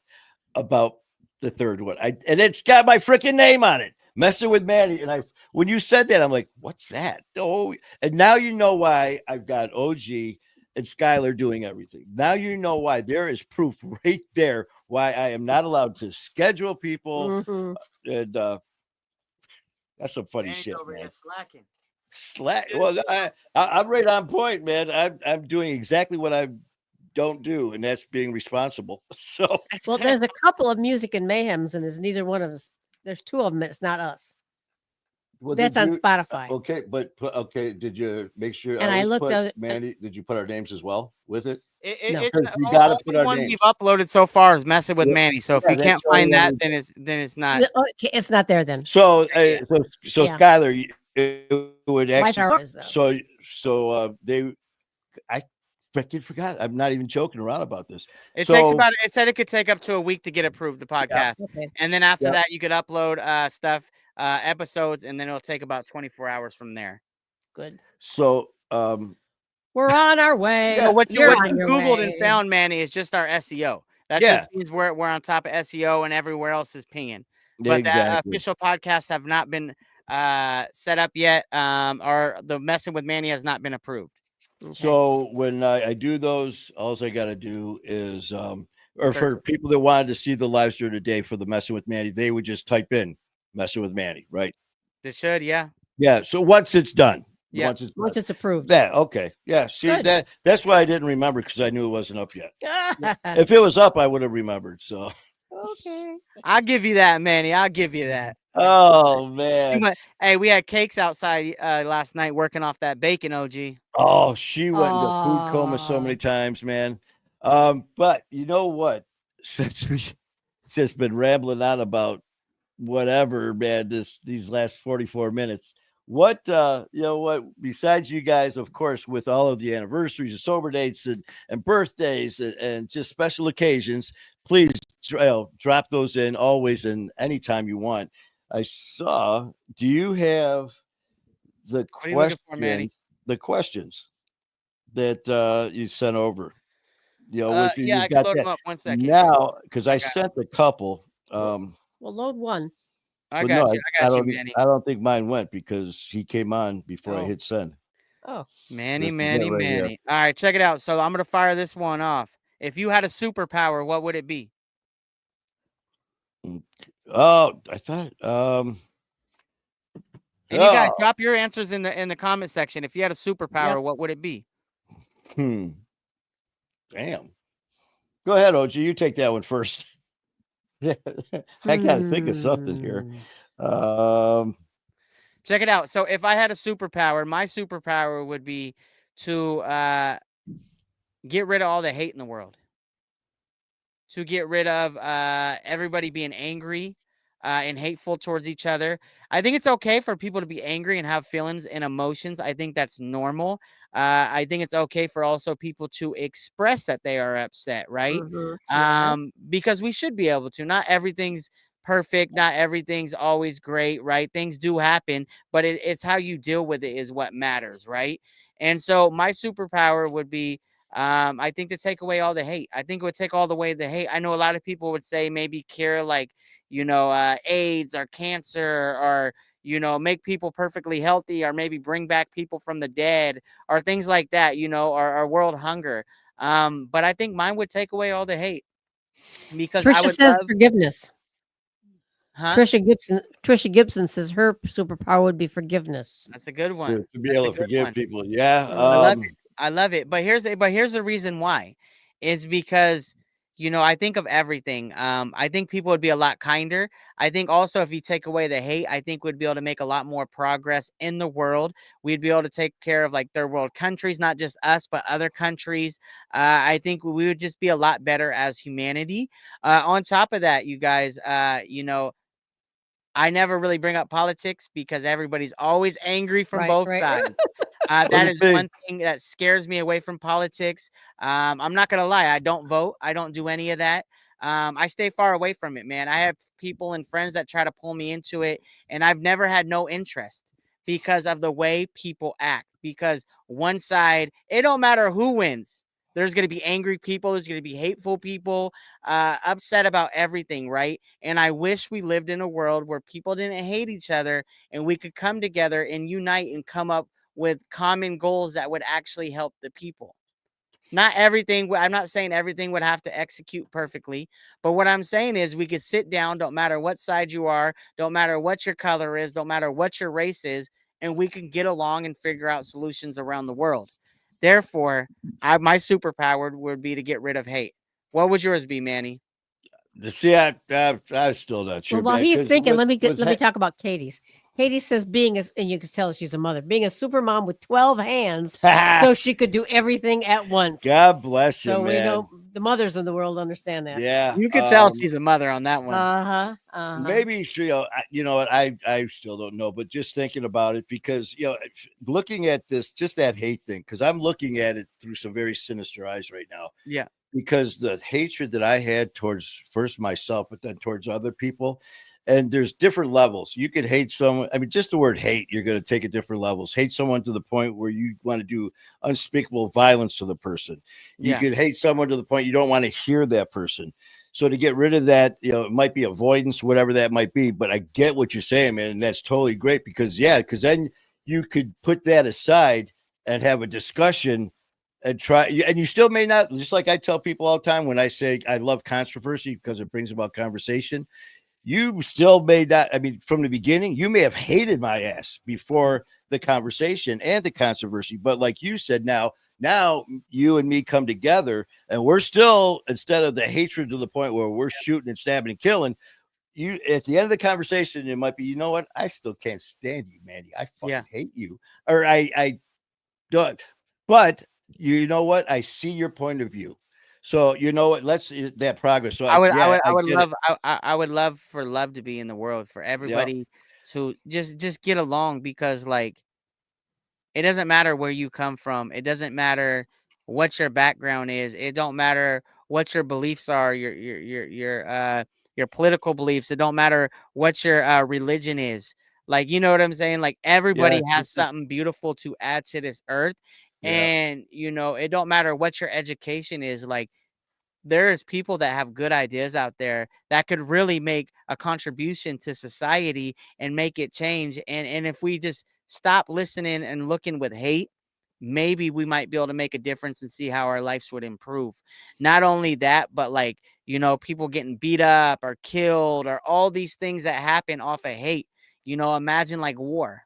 about the third one. And it's got my freaking name on it. Messing with Manny. And when you said that, I'm like, what's that? Oh, and now you know why I've got OG and Skyler doing everything. Now you know why. There is proof right there why I am not allowed to schedule people. Mhm. And that's some funny Manny's shit, over man. here slacking. Slack. Well, I'm right on point, man. I'm doing exactly what I don't do, and that's being responsible. So Well, there's a couple of Music and Mayhems, and it's neither one of us. There's two of them. It's not us. well, That's did on you- Spotify. Okay, but okay, did you make sure? And I always looked put at it- Manny. Did you put our names as well with it? No. It's 'Cause not, we gotta put our one names. we've uploaded so far is Messing with Yeah, Manny. So if yeah, you can't that's the only find one that, we- then it's not. Okay, it's not there then. So, Yeah. so Yeah. Skyler, it would My actually. Fight is though. So I freaking forgot. I'm not even joking around about this. It So- said it could take up to a week to get approved, the podcast. Okay. And then after Yeah. that, you could upload stuff, episodes, and then it'll take about 24 hours from there. Good. So, We're on our way. So what you You're on your Googled way. and found, Manny, is just our SEO. That Yeah. just means we're on top of SEO and everywhere else is pinging. But the exactly. official podcasts have not been set up yet, or the Messing with Manny has not been approved. Okay. So when I do those, all I got to do is, or Sure. for people that wanted to see the lives during the day for the Messing with Manny, they would just type in Messing with Manny, right? It should, yeah. Yeah. So once it's done, Yeah. once it's Once done. it's approved. That okay. Yeah. See Good. that's why I didn't remember, because I knew it wasn't up yet. If it was up, I would have remembered. So Okay. I'll give you that, Manny. I'll give you that. oh man. Hey, we had cakes outside last night working off that bacon, OG. Oh, she went into food coma so Aw. many times, man. But you know what? Since we just been rambling on about whatever, man, these last 44 minutes, what besides you guys, of course, with all of the anniversaries and sober dates and birthdays and just special occasions, please drop those in always and anytime you want. I saw, do you have the What are you looking for, Manny? questions that you sent over? If yeah, I you've can got load that them up. 1 second. now, because I got sent a couple. Well, load one. I Well, got no, you. I got you, Manny. I don't think mine went because he came on before I Oh. hit send. Oh, Manny, This is it Manny, right here. Manny. All right, check it out. So I'm gonna fire this one off. If you had a superpower, what would it be? Oh, I thought. And you guys drop your answers in the comment section. If you had a superpower, Yep. what would it be? Damn. Go ahead, OG. You take that one first. Yeah, I gotta think of something here. Check it out. So if I had a superpower, my superpower would be to get rid of all the hate in the world. To get rid of everybody being angry and hateful towards each other. I think it's okay for people to be angry and have feelings and emotions. I think that's normal. I think it's okay for also people to express that they are upset, right? Yeah. Because we should be able to. Not everything's perfect. Not everything's always great, right? Things do happen, but it's how you deal with it is what matters, right? And so my superpower would be I think to take away all the hate. I think it would take all the way the hate. I know a lot of people would say maybe cure like, AIDS or cancer or, make people perfectly healthy or maybe bring back people from the dead or things like that, or world hunger. But I think mine would take away all the hate because I Trisha would says love, forgiveness. huh? Trisha Gibson says her superpower would be forgiveness. That's a good one. to be That's a able to good forgive one. people. Yeah. I love it. I love it. But here's the reason why is because, I think of everything. I think people would be a lot kinder. I think also if you take away the hate, I think we'd be able to make a lot more progress in the world. We'd be able to take care of like third world countries, not just us, but other countries. I think we would just be a lot better as humanity. On top of that, you guys, I never really bring up politics because everybody's always angry from both sides. That is one thing that scares me away from politics. I'm not gonna lie, I don't vote. I don't do any of that. I stay far away from it, man. I have people and friends that try to pull me into it, and I've never had no interest because of the way people act. Because one side, it don't matter who wins. There's going to be angry people. There's going to be hateful people, upset about everything, right? And I wish we lived in a world where people didn't hate each other and we could come together and unite and come up with common goals that would actually help the people. Not everything. I'm not saying everything would have to execute perfectly, but what I'm saying is we could sit down, don't matter what side you are, don't matter what your color is, don't matter what your race is, and we can get along and figure out solutions around the world. Therefore, my superpower would be to get rid of hate. What would yours be, Manny? See, I'm still not sure. Well, while man, he's 'cause thinking, let me with talk about Katie's. Katie says and you can tell she's a mother, being a super mom with 12 hands, so she could do everything at once. God bless you, So man. we know the mothers in the world understand that. Yeah, You can tell she's a mother on that one. maybe she. You know what? I still don't know, but just thinking about it because looking at this, just that hate thing, because I'm looking at it through some very sinister eyes right now. Yeah. Because the hatred that I had towards first myself, but then towards other people, and there's different levels. You could hate someone. I mean, just the word hate, you're going to take it different levels. Hate someone to the point where you want to do unspeakable violence to the person. You could hate someone to the point you don't want to hear that person. So to get rid of that, it might be avoidance, whatever that might be. But I get what you're saying, man, and that's totally great because then you could put that aside and have a discussion and try, and you still may not, just like I tell people all the time when I say I love controversy because it brings about conversation. You still may not, I mean, from the beginning, you may have hated my ass before the conversation and the controversy. But like you said, now you and me come together and we're still, instead of the hatred to the point where we're shooting and stabbing and killing, you at the end of the conversation, it might be, you know what? I still can't stand you, Manny. I fucking hate you. Or I don't, but you know what? I see your point of view. So you know what? Let's that progress. So I would love for love to be in the world, for everybody to just get along, because like it doesn't matter where you come from. It doesn't matter what your background is. It don't matter what your beliefs are, your political beliefs. It don't matter what your religion is. Like, you know what I'm saying? Like, everybody has something beautiful to add to this earth. Yeah. And, you know, it don't matter what your education is. Like, there is people that have good ideas out there that could really make a contribution to society and make it change. And if we just stop listening and looking with hate, maybe we might be able to make a difference and see how our lives would improve. Not only that, but like, you know, people getting beat up or killed or all these things that happen off of hate. You know, imagine like war.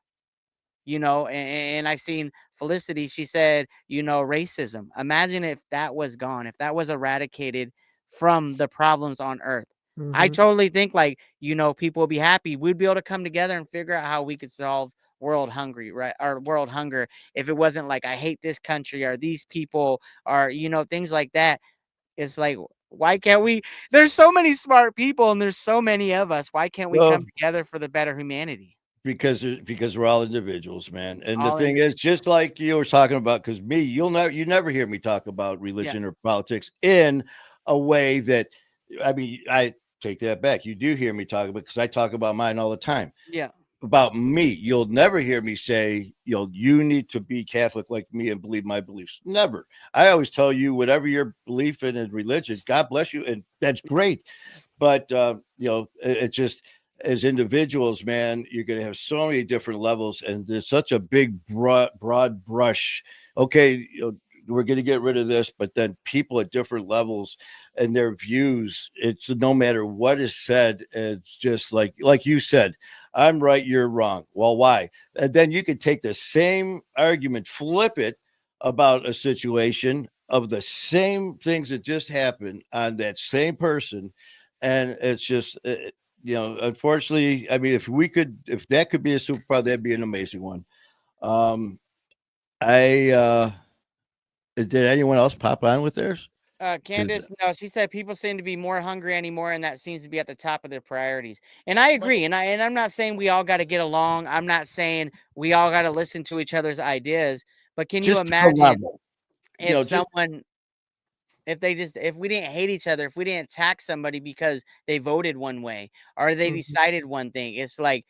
You know, and I seen Felicity, she said, you know, racism. Imagine if that was gone, if that was eradicated from the problems on earth. I totally think like, you know, people will be happy. We'd be able to come together and figure out how we could solve world hungry, right? Or world hunger. If it wasn't like, I hate this country or these people or, you know, things like that. It's like, why can't we? There's so many smart people and there's so many of us. Why can't we come together for the better humanity? Because we're all individuals, man. And All the thing is, just like you were talking about, because me, you never hear me talk about religion or politics in a way that, I mean, I take that back. You do hear me talk about, because I talk about mine all the time. Yeah. About me, you'll never hear me say, you need to be Catholic like me and believe my beliefs. Never. I always tell you, whatever your belief in religion, God bless you, and that's great. But it just, as individuals, man, you're going to have so many different levels, and there's such a big broad brush. Okay, we're going to get rid of this, but then people at different levels and their views, it's no matter what is said, it's just like you said, I'm right, you're wrong. Well, why? And then you could take the same argument, flip it about a situation of the same things that just happened on that same person, and it's just unfortunately, I mean, if that could be a superpower, that'd be an amazing one. Did anyone else pop on with theirs? Candace, no, she said people seem to be more hungry anymore, and that seems to be at the top of their priorities. And I agree. And I'm not saying we all got to get along. I'm not saying we all got to listen to each other's ideas. But can you imagine if if we didn't hate each other, if we didn't attack somebody because they voted one way or they decided one thing? It's like,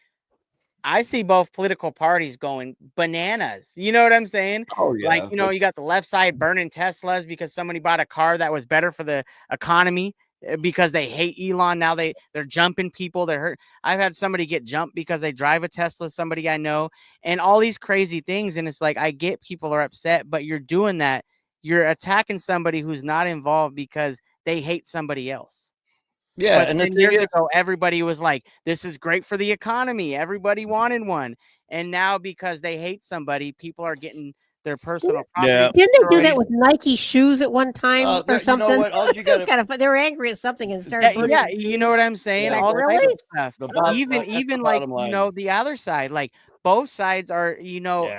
I see both political parties going bananas. You know what I'm saying? Oh, yeah. Like, you know, you got the left side burning Teslas because somebody bought a car that was better for the economy because they hate Elon. Now they're jumping people. They're hurt. I've had somebody get jumped because they drive a Tesla, somebody I know, and all these crazy things. And it's like, I get people are upset, but you're doing that. You're attacking somebody who's not involved because they hate somebody else. Yeah, but and 10 years ago, everybody was like, this is great for the economy. Everybody wanted one. And now because they hate somebody, people are getting their personal property. Yeah. Didn't they do that with Nike shoes at one time or something? You know what? All you gotta, they were angry at something and started. Yeah, you know what I'm saying? Like, all really? type of stuff. Even like, you know, the other side, like both sides are, you know,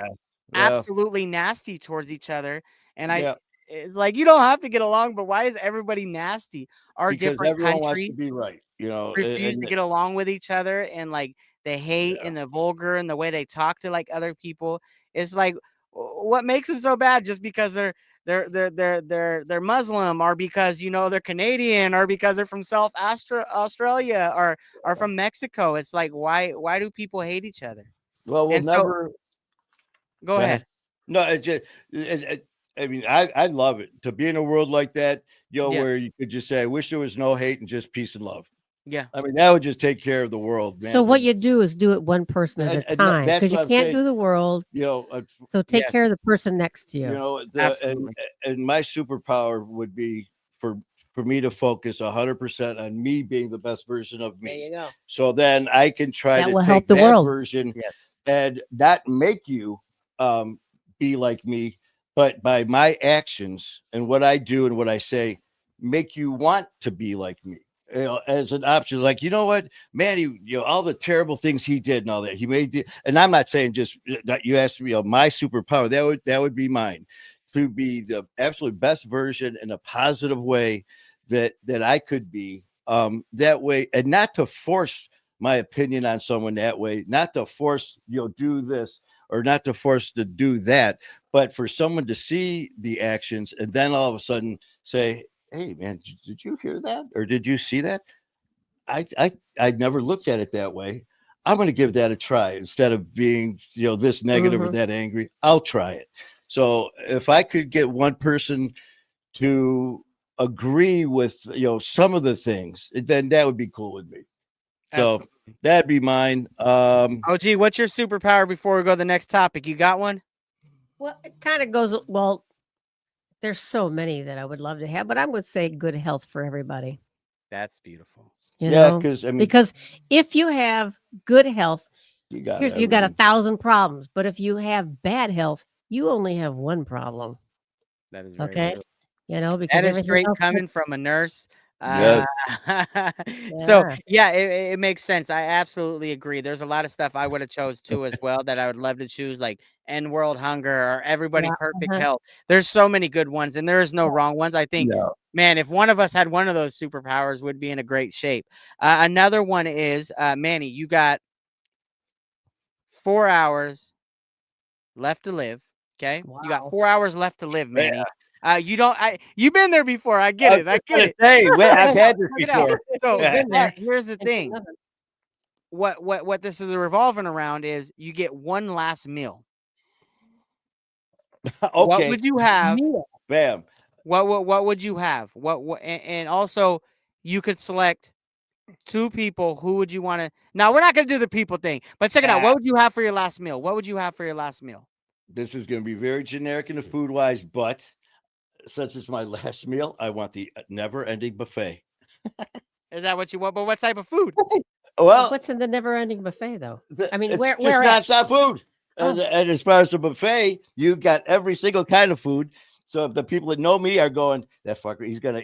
absolutely nasty towards each other. And it's like, you don't have to get along, but why is everybody nasty? Our because different everyone wants countries to be right, you know, refuse to get along with each other, and like the hate and the vulgar and the way they talk to like other people. It's like, what makes them so bad? Just because they're Muslim, or because, you know, they're Canadian, or because they're from South Australia or from Mexico? It's like, why do people hate each other? Well, we'll never. Go ahead. No, it just. I mean, I love it to be in a world like that, where you could just say, I wish there was no hate and just peace and love. Yeah. I mean, that would just take care of the world, man. So what you do is do it one person at a time, because you can't do the world. So take care of the person next to you. You know, and my superpower would be for me to focus 100% on me being the best version of me. There you go. So then I can try to help take the that world. version and not make you be like me, but by my actions and what I do and what I say, make you want to be like me. As an option, like, you know what, Manny, all the terrible things he did and all that he made, and I'm not saying just that. You asked me, my superpower, that would be mine, to be the absolute best version in a positive way that I could be, that way, and not to force my opinion on someone that way, not to force, do this or not to force to do that, but for someone to see the actions and then all of a sudden say, hey man, did you hear that? Or did you see that? I never looked at it that way. I'm going to give that a try instead of being, this negative or that angry. I'll try it. So if I could get one person to agree with, some of the things, then that would be cool with me. So Absolutely. that'd be mine. OG, what's your superpower before we go to the next topic? You got one? Well, it kind of goes, well, there's so many that I would love to have, but I would say good health for everybody. That's beautiful. You yeah, know? because if you have good health, you got 1,000 problems. But if you have bad health, you only have one problem. That is very Okay. true. Because That is everything great else coming from a nurse. Yes. So Yeah. it makes sense. I absolutely agree. There's a lot of stuff I would have chose too as well that I would love to choose, like end world hunger or everybody Yeah, perfect health. There's so many good ones, and there is no wrong ones. I think, man, if one of us had one of those superpowers, would be in a great shape. Another one is Manny. You got 4 hours left to live. Okay, you got Wow. 4 hours left to live, Manny. You've been there before. I get it. Hey, wait, I've had this Check it out. before. So Been there. here's the Ain't thing. nothing. What this is revolving around is you get one last meal. What Okay, would you have? bam. What would you have? And also you could select two people. Who would you want to? Now we're not gonna do the people thing, but check it out. What would you have for your last meal? What would you have for your last meal? This is going to be very generic in the food wise, but since it's my last meal, I want the never-ending buffet. Is that what you want? But what type of food? Well, What's in the never-ending buffet, though? I mean, it's where just at? nonstop food. And as far as the buffet, you got every single kind of food. So if the people that know me are going, that fucker, he's gonna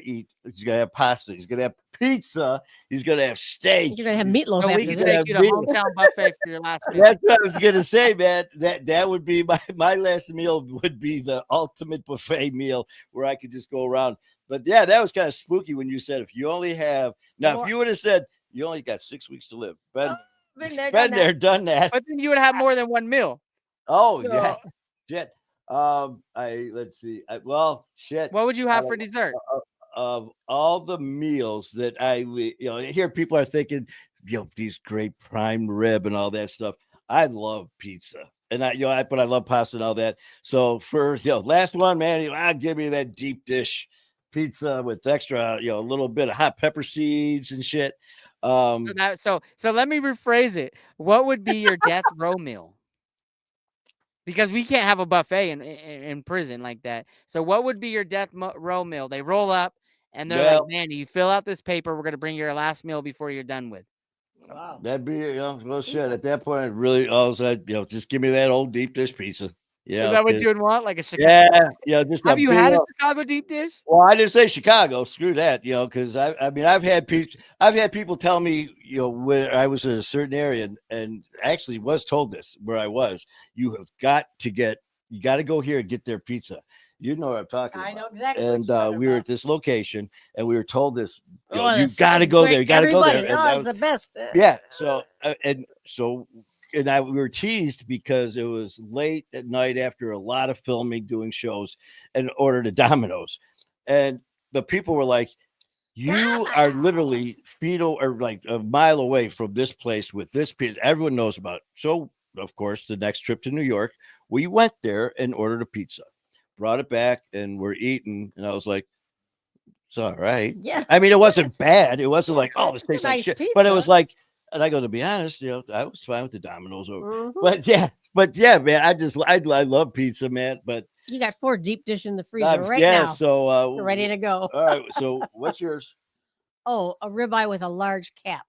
have pasta, he's gonna have pizza, he's gonna have steak. You're gonna have meatloaf So we after can this. take you to hometown buffet for your last meal. That's what I was gonna say, man. That would be my last meal would be the ultimate buffet meal where I could just go around. But yeah, that was kind of spooky when you said if you only have if you would have said you only got 6 weeks to live, Been there, done that. But then you would have more than one meal. Oh So- yeah, shit. Let's see. Shit. What would you have for dessert? Of all the meals that I hear people are thinking, these great prime rib and all that stuff. I love pizza, and but I love pasta and all that. So for last one, man, I'll give me that deep dish pizza with extra, a little bit of hot pepper seeds and shit. So let me rephrase it. What would be your death row meal? Because we can't have a buffet in prison like that. So what would be your death row meal? They roll up and they're like, man, you fill out this paper. We're going to bring your last meal before you're done with. Wow. That'd be, shit. At that point, I'd really, just give me that old deep dish pizza. Yeah. Is that what you would want? Like a Chicago? Yeah. Just have you had a Chicago deep dish? Well, I didn't say Chicago. Screw that, because I've had people tell me, where I was in a certain area and actually was told this where I was, you got to go here and get their pizza. You know what I'm talking about. I know exactly. And we were at this location and we were told this, you this got to is go great. there. You got to go there. Everybody, And it's the best. yeah. We were teased because it was late at night after a lot of filming, doing shows, and ordered a Domino's. And the people were like, you are literally or like a mile away from this place with this pizza. Everyone knows about it. So, of course, the next trip to New York, we went there and ordered a pizza, brought it back, and we're eating. And I was like, it's all right. Yeah. I mean, it wasn't bad. It wasn't like, oh, this tastes like Nice shit. pizza. But it was like, and I go, to be honest, I was fine with the Domino's over. Mhm. But yeah, man, I love pizza, man. But You got 4 deep dish in the freezer right now. So You're ready to go. all right. So what's yours? Oh, a ribeye with a large cap,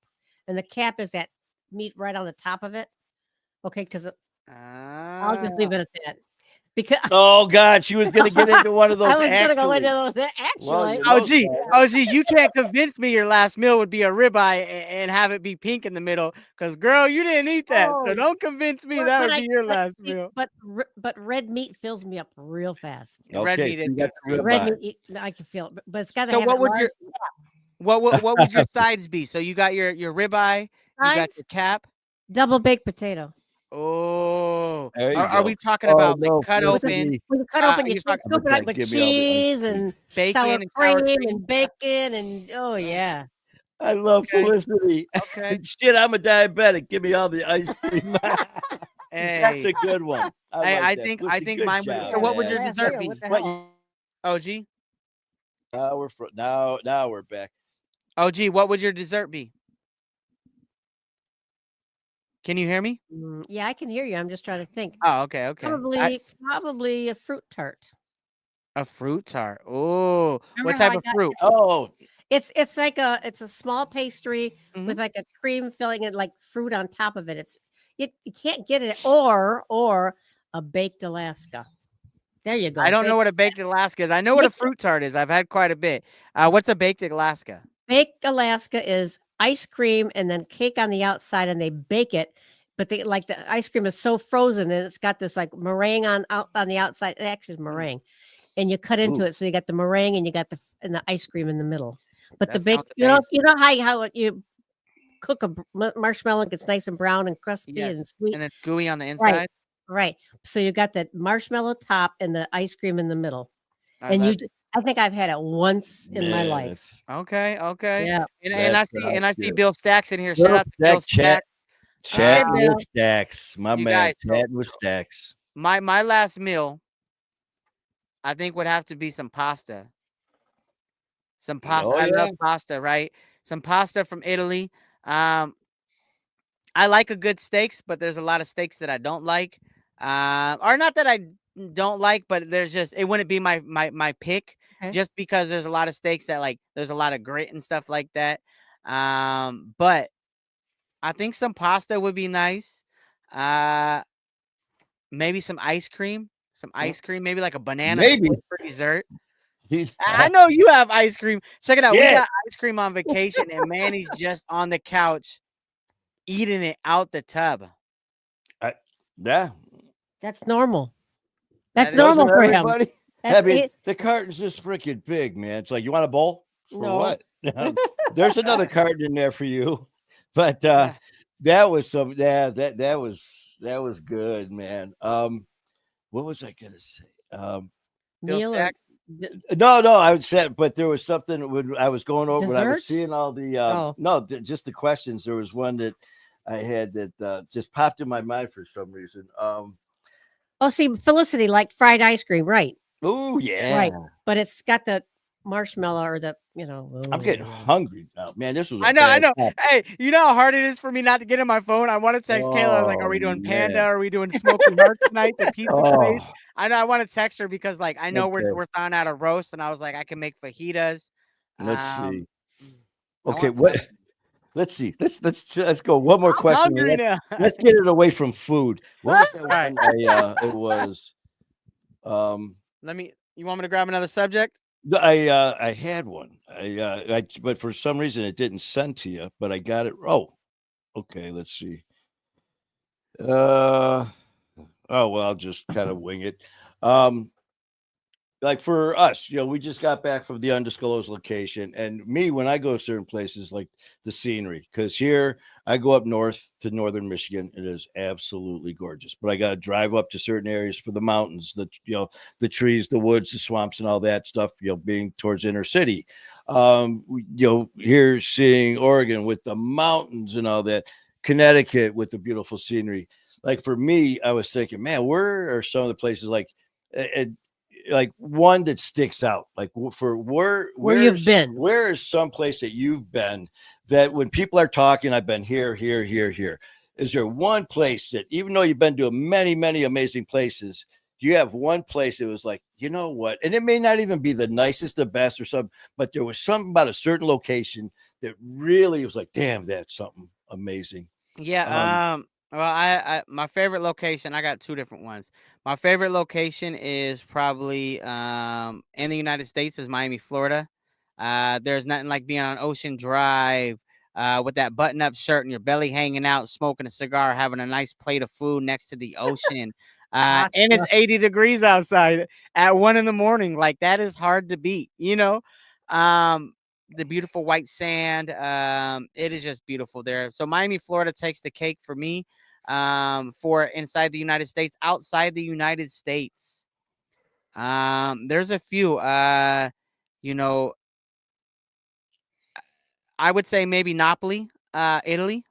and the cap is that meat right on the top of it. Okay, because I'll just leave it at that. Because Oh God, she was gonna get into one of those. I was gonna go actually. into those actually. Well, Oh, gee, you can't convince me your last meal would be a ribeye and have it be pink in the middle. Because, girl, you didn't eat that. So Oh. don't convince me But- that but would I- be your but last see, meal. But red meat fills me up real fast. Red Okay, meat so is you got good. the Red ribeye. meat, I can feel it, but it's got to So have what it would large. your what would your sides be? So you got your ribeye, got Sides, your cap. double baked potato. Oh, There you are go. we talking Oh, about no, like cut Felicity. open When you cut open, you you're can't talking scoop it But out with give me all the ice cheese cream. and bacon sour and sour cream cream? and bacon and oh yeah. I love Okay. Felicity. Okay. Shit, I'm a diabetic. Give me all the ice cream. That's Hey, a good one. I hey, like I that. think Felicity, good mine would. job, So, what would your man. Last dessert year, be? what the What hell? OG, now we're back. OG, what would your dessert be? Can you hear me? Yeah, I can hear you. I'm just trying to think. Oh, okay, okay. Probably a fruit tart. A fruit tart. Oh, what Remember how type I of got fruit? Oh, it's like it's a small pastry Mhm. with like a cream filling and like fruit on top of it. You can't get it or a baked Alaska. There you go. I don't know what a baked Alaska is. I know what a fruit tart is. I've had quite a bit. What's a baked Alaska? Baked Alaska is ice cream and then cake on the outside, and they bake it. But they like the ice cream is so frozen, and it's got this like meringue on the outside. It actually is meringue, and you cut into Ooh. it, so you got the meringue and you got the ice cream in the middle. But the That baked, sounds amazing. you know how you cook a marshmallow, it gets nice and brown and crispy and Yes, sweet. and it's gooey on the Right, inside. right. So you got the marshmallow top and the ice cream in the middle. I And love. I think I've had it once in my man, life. it's Okay, okay. Yeah. And that I sounds see good. Bill Stacks in here. Shout Little out to Bill Stack chat, Stacks. Hey, chatting Bill. with Stacks, my You man, guys, so chatting with Stacks. my last meal, I think would have to be some pasta. Some pasta. Oh I yeah, love pasta, right? Some pasta from Italy. Um, I like a good steaks, but there's a lot of steaks that I don't like. Or not that I don't like, but there's just it wouldn't be my pick Okay. just because there's a lot of steaks that like there's a lot of grit and stuff like that. But I think some pasta would be nice. Uh, maybe some ice cream. Some ice cream, maybe like a banana maybe. split for dessert. He- I know you have ice cream. Check it out. We Yeah. got ice cream on vacation, and Manny's just on the couch eating it out the tub. yeah. That's normal. That That's is- normal Wasn't for him. everybody? That's I mean, it. the carton's just freaking big, man. It's like, you want a bowl? For No. what? There's another carton in there for you. But Yeah. that was some that was good, man. What was I gonna say? Bill Meal or Stacks. No, I would say, but there was something when I was going over when I was Desserts? seeing all the Oh. no, just the questions. There was one that I had that just popped in my mind for some reason. Oh, see, Felicity liked fried ice cream, right? Oh yeah, Right. But it's got the marshmallow or I'm getting hungry now, man. This was a I know. bad topic. Hey, you know how hard it is for me not to get in my phone? I want to text Kayla. I was like, are we Oh, doing Panda? man. Are we doing Smoky Heart tonight? The pizza place. Oh, I know I want to text her because like I know okay. we're throwing out a roast, and I was like, I can make fajitas. Let's see. I Okay, want what? some- Let's see. Let's go. One more I'm question. hungry now. Let's get it away from food. What was that All right. one? It was. You want me to grab another subject? I had one. But for some reason it didn't send to you. But I got it. Oh, okay. Let's see. Oh well, I'll just kind of wing it. Like for us, we just got back from the undisclosed location, and me when I go to certain places, like the scenery, because here I go up north to northern Michigan, it is absolutely gorgeous. But I got to drive up to certain areas for the mountains, the trees, the woods, the swamps, and all that stuff. Being towards inner city, here seeing Oregon with the mountains and all that, Connecticut with the beautiful scenery. Like for me, I was thinking, man, where are some of the places like one that sticks out, like for where you've been? Where is some place that you've been that when people are talking, I've been here. Is there one place that, even though you've been to many, many amazing places, do you have one place that was like, you know what? And it may not even be the nicest, the best or something, but there was something about a certain location that really was like, damn, that's something amazing. Yeah. Well, I my favorite location. I got two different ones. My favorite location is probably in the United States is Miami, Florida. There's nothing like being on Ocean Drive with that button-up shirt and your belly hanging out, smoking a cigar, having a nice plate of food next to the ocean. And it's 80 degrees outside at 1 a.m. Like that is hard to beat, the beautiful white sand. It is just beautiful there. So Miami, Florida takes the cake for me. For inside the United States, outside the United States, there's a few. You know, I would say maybe Napoli, Italy.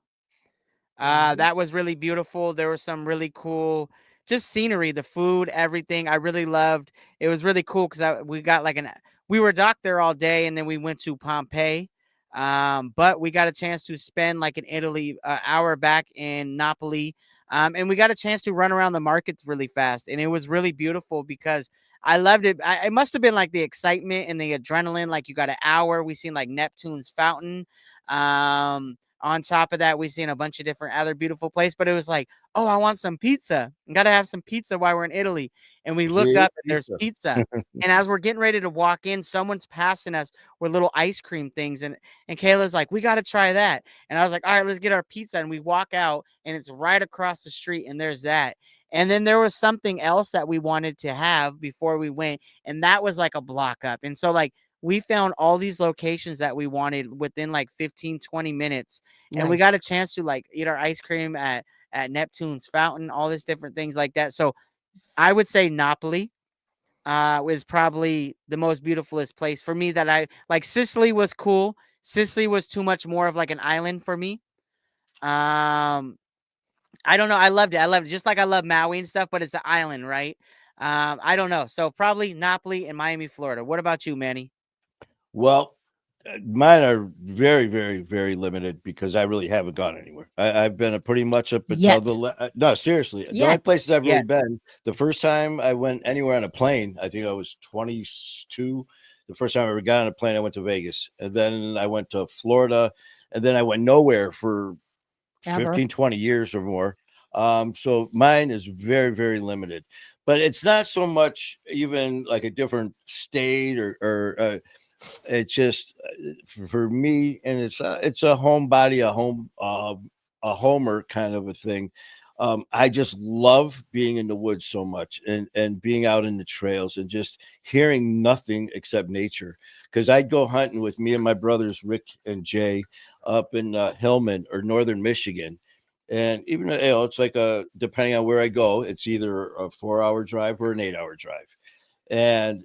That was really beautiful. There was some really cool, just scenery, the food, everything. I really loved. It was really cool because we got like we were docked there all day, and then we went to Pompeii. But we got a chance to spend like an Italy hour back in Napoli. And we got a chance to run around the markets really fast, and it was really beautiful because I loved it. It must have been like the excitement and the adrenaline. Like you got an hour. We seen like Neptune's fountain. On top of that, we seen a bunch of different other beautiful places, but it was like, oh, I want some pizza. Got to have some pizza while we're in Italy. And we look up and there's pizza. And as we're getting ready to walk in, someone's passing us with little ice cream things. And Kayla's like, we got to try that. And I was like, all right, let's get our pizza. And we walk out and it's right across the street. And there's that. And then there was something else that we wanted to have before we went. And that was like a block up. And so like, we found all these locations that we wanted within like 15, 20 minutes. And we got a chance to like eat our ice cream at Neptune's fountain, all these different things like that. So I would say Napoli is probably the most beautifulest place for me that I like. Sicily was cool. Sicily was too much more of like an island for me. I don't know. I loved it. I loved it. Just like I love Maui and stuff, but it's an island, right? I don't know. So probably Napoli and Miami, Florida. What about you, Manny? Well, mine are very, very, very limited because I really haven't gone anywhere. I've been pretty much up until no, seriously. The only places I've really been, the first time I went anywhere on a plane, I think I was 22. The first time I ever got on a plane, I went to Vegas. And then I went to Florida. And then I went nowhere for 15, 20 years or more. So mine is very, very limited. But it's not so much even like a different state or it's just for me, and it's a homebody, a homer kind of a thing. I just love being in the woods so much and being out in the trails and just hearing nothing except nature. Because I'd go hunting with me and my brothers Rick and Jay up in Hillman or northern Michigan. And even it's like depending on where I go, it's either a 4-hour drive or an 8-hour drive, and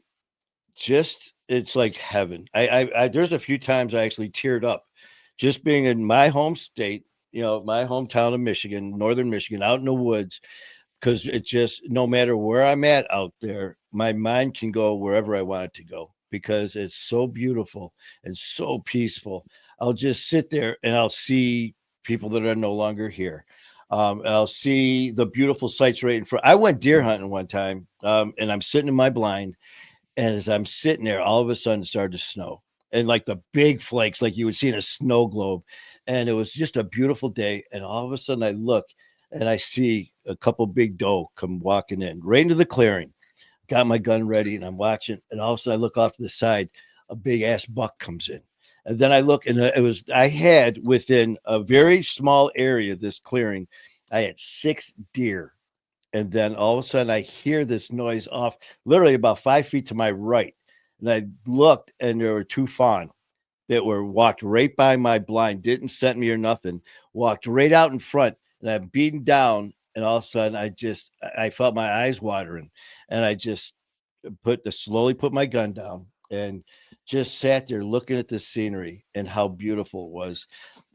just it's like heaven. I there's a few times I actually teared up just being in my home state, my hometown of Michigan, northern Michigan, out in the woods, because it just, no matter where I'm at out there, my mind can go wherever I want it to go because it's so beautiful and so peaceful. I'll just sit there and I'll see people that are no longer here. I'll see the beautiful sights right in front. I went deer hunting one time, and I'm sitting in my blind. And as I'm sitting there, all of a sudden it started to snow, and like the big flakes, like you would see in a snow globe. And it was just a beautiful day. And all of a sudden I look and I see a couple big doe come walking in right into the clearing. Got my gun ready and I'm watching. And all of a sudden I look off to the side, a big ass buck comes in. And then I look and I had within a very small area, this clearing, I had 6 deer. And then all of a sudden I hear this noise off literally about 5 feet to my right. And I looked and there were 2 fawn that walked right by my blind, didn't scent me or nothing, walked right out in front, and I beaten down. And all of a sudden I felt my eyes watering, and I just slowly put my gun down and just sat there looking at the scenery and how beautiful it was.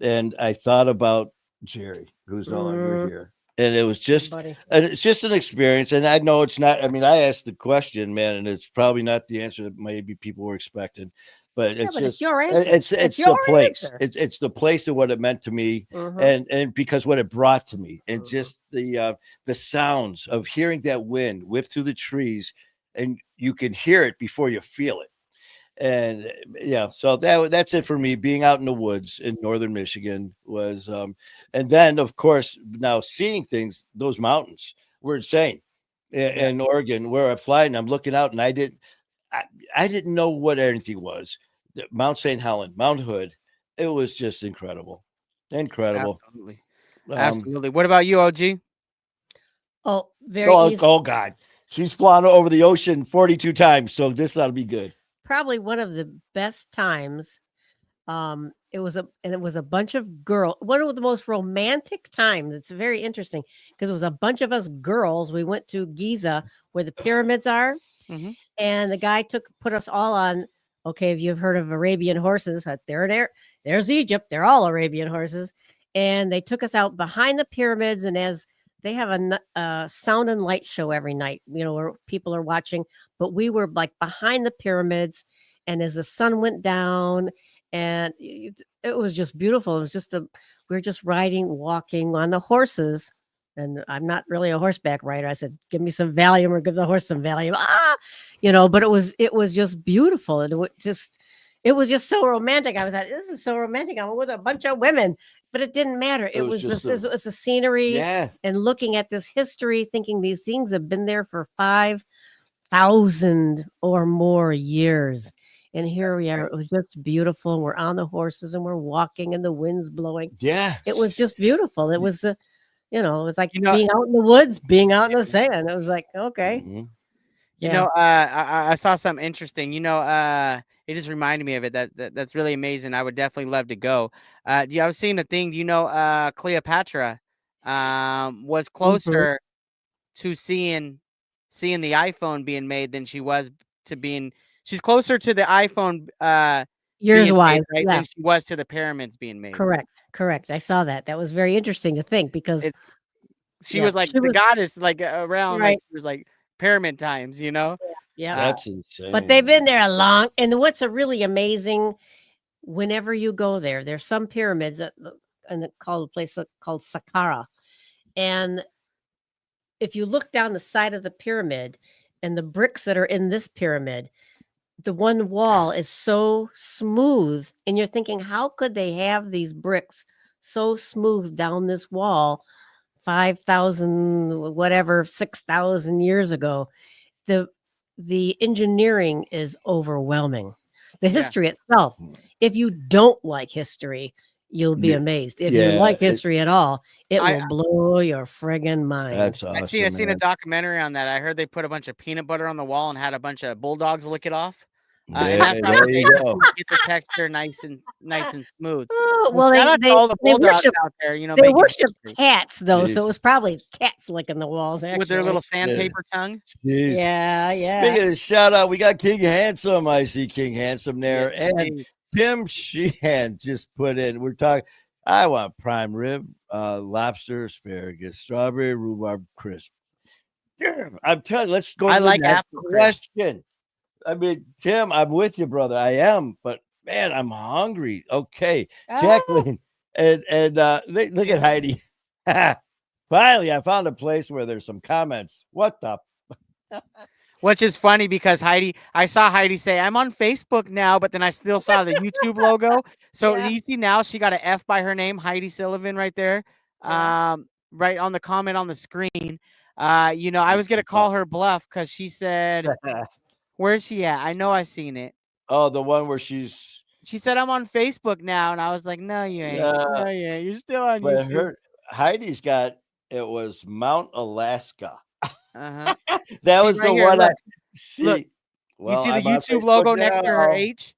And I thought about Jerry, who's no longer here. And it was just, and it's just an experience. And I know it's not, I mean, I asked the question, man, and it's probably not the answer that maybe people were expecting, but it's just, it's your answer. It's the place. It's the place and what it meant to me. And because what it brought to me, and just the sounds of hearing that wind whip through the trees, and you can hear it before you feel it. And so that's it for me. Being out in the woods in northern Michigan was, and then of course now seeing things, those mountains were insane. In Oregon, where I fly, and I'm looking out, and I didn't know what anything was. Mount St. Helen, Mount Hood, it was just incredible. Absolutely. What about you, OG? Oh, very easy. Oh God, she's flown over the ocean 42 times, so this ought to be good. Probably one of the best times It was a bunch of girls. One of the most romantic times. It's very interesting because it was a bunch of us girls. We went to Giza where the pyramids are, Mhm. and the guy put us all on. Okay, if you've heard of Arabian horses, there's Egypt. They're all Arabian horses, and they took us out behind the pyramids. And as they have a sound and light show every night, where people are watching, but we were like behind the pyramids, and as the sun went down, and it was just beautiful. It was just we were just walking on the horses. And I'm not really a horseback rider. I said, give me some Valium or give the horse some Valium. But it was just beautiful. And it was just so romantic. I was like, this is so romantic. I'm with a bunch of women, but it didn't matter. It was the scenery and looking at this history, thinking these things have been there for 5,000 or more years. And here we are. It was just beautiful. We're on the horses and we're walking and the wind's blowing. Yeah. It was just beautiful. It was it's like being out in the woods, being out in the sand. It was like, okay. Mhm. I saw something interesting. It just reminded me of it. That's really amazing. I would definitely love to go. I was seeing a thing. Cleopatra was closer to seeing the iPhone being made than she was to being. She's closer to the iPhone years being wise, made, right, than she was to the pyramids being made. Correct. I saw that. That was very interesting to think because she was like the goddess, like around, right. like she was like pyramid times, Yeah. That's insane. But they've been there a long. And what's a really amazing, whenever you go there, there's some pyramids and called a place called Saqqara, and if you look down the side of the pyramid and the bricks that are in this pyramid, the one wall is so smooth, and you're thinking, how could they have these bricks so smooth down this wall 5,000 whatever 6,000 years ago? The engineering is overwhelming. The history itself, if you don't like history, you'll be amazed. If you like history at all, it will blow your friggin' mind. That's awesome. I seen a documentary on that. I heard they put a bunch of peanut butter on the wall and had a bunch of bulldogs lick it off. And that's how they get the texture nice and smooth. Oh, well, they worship out there, they worship cats though, so it was probably cats licking the walls actually. With their little sandpaper tongue. Jeez. Yeah. Speaking of shout out, we got King Handsome. I see King Handsome there, and Tim Sheehan just put in. We're talking. I want prime rib, lobster, asparagus, strawberry, rhubarb crisp. I'm telling you, let's go to the next question. I mean, Tim, I'm with you, brother. I am, but man, I'm hungry. Okay, Jacqueline, and look at Heidi. Finally, I found a place where there's some comments. What the? Which is funny because I saw Heidi say, I'm on Facebook now, but then I still saw the YouTube logo. So you see now she got an F by her name, Heidi Sullivan, right there. Right on the comment on the screen. I was gonna call her bluff because she said, where's she at? I know I seen it. Oh, the one where she said, I'm on Facebook now, and I was like, no, you ain't. No, you ain't. You're still on YouTube. Heidi's got it was Mount Alaska. Uh-huh. That was the one I see. Look, you see the YouTube logo next to her H?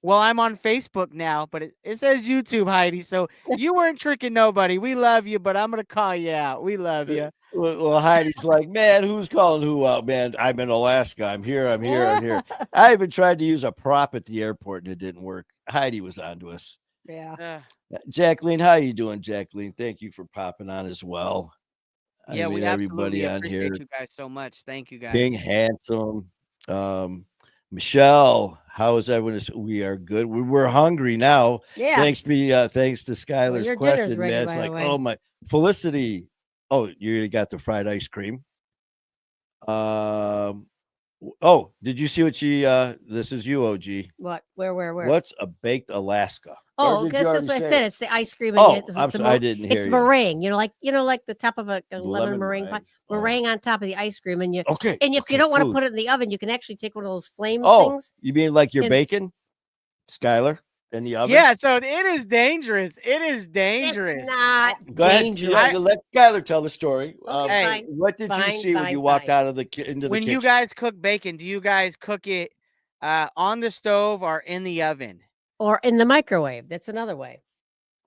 Well, I'm on Facebook now, but it says YouTube, Heidi. So you weren't tricking nobody. We love you, but I'm gonna call you out. We love you. Well, Heidi's like, man, who's calling who out, man? I'm in Alaska. I'm here. I even tried to use a prop at the airport and it didn't work. Heidi was onto us. Yeah. Jacqueline, how you doing, Jacqueline? Thank you for popping on as well. Yeah, we everybody on appreciate here. you guys so much. Thank you guys. Being handsome. Michelle, how is everyone? We are good. We're hungry now. Yeah. Thanks to Skyler's question, ready, man. It's like, oh my Felicity. Oh, you got the fried ice cream. Oh, did you see what she this is you, OG. What? Where? What's a baked Alaska? Oh, because that's what I said. It's the ice cream. Oh, I'm sorry, I didn't hear it's you. meringue. Like the top of a lemon meringue pie. Meringue on top of the ice cream, and if you don't want to put it in the oven, you can actually take one of those flame things. You mean like your bacon, Skyler, in the oven? Yeah, so it is dangerous. It's not dangerous. Let Skyler tell the story. Okay, what did you see when you walked out of into the kitchen? When you guys cook bacon, do you guys cook it on the stove or in the oven? or in the microwave. That's another way.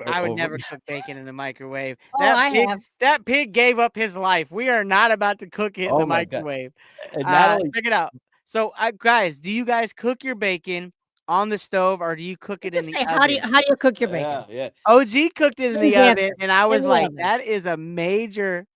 I would Over- never cook bacon in the microwave. Oh, I have. That pig gave up his life. We are not about to cook it in Oh the my God. microwave. And not only Check it out. So, guys, do you guys cook your bacon on the stove or do you cook it in Just the say, oven? how do you cook your bacon? yeah. OG cooked it in Please the oven, answer. and I was the like, oven. that is a major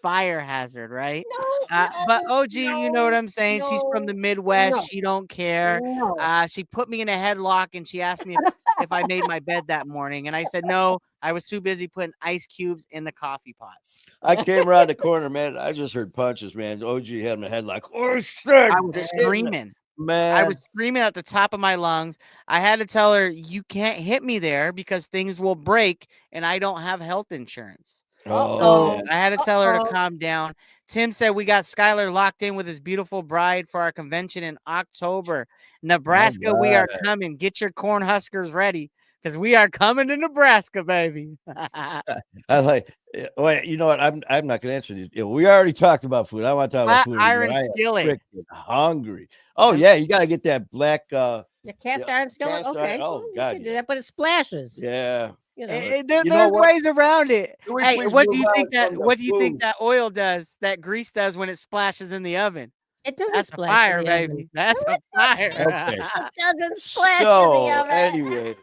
fire hazard, right? No, But OG, you know what I'm saying? She's from the Midwest. no. She don't care. No. She put me in a headlock and she asked me if I made my bed that morning. And I said, no, I was too busy putting ice cubes in the coffee pot. I came around the corner, man. I just heard punches, man. OG had my head like, oh shit. I was screaming. Man. I was screaming at the top of my lungs. I had to tell her, you can't hit me there because things will break and I don't have health insurance. Oh, So man. I had to tell her to Uh-oh. calm down. Tim said we got Skyler locked in with his beautiful bride for our convention in October. Nebraska, we are God. coming. Get your corn huskers ready because we are coming to Nebraska, baby. I like. Wait, you know what? I'm not going to answer these. We already talked about food. I want to talk about Flat food. iron I am skillet. freaking hungry. Oh yeah, you got to get that black. The cast iron skillet. cast Okay. iron- oh, You God, can do yeah. that, but it splashes. Yeah. You know. There's You know what? ways around it. Can we Hey, please what move do you on think that from the what do you think food? that oil does, that grease does when it splashes in the oven? It doesn't That's a splash fire, in the oven. baby. That's No, a fire. Okay. It doesn't splash in So the oven. anyway,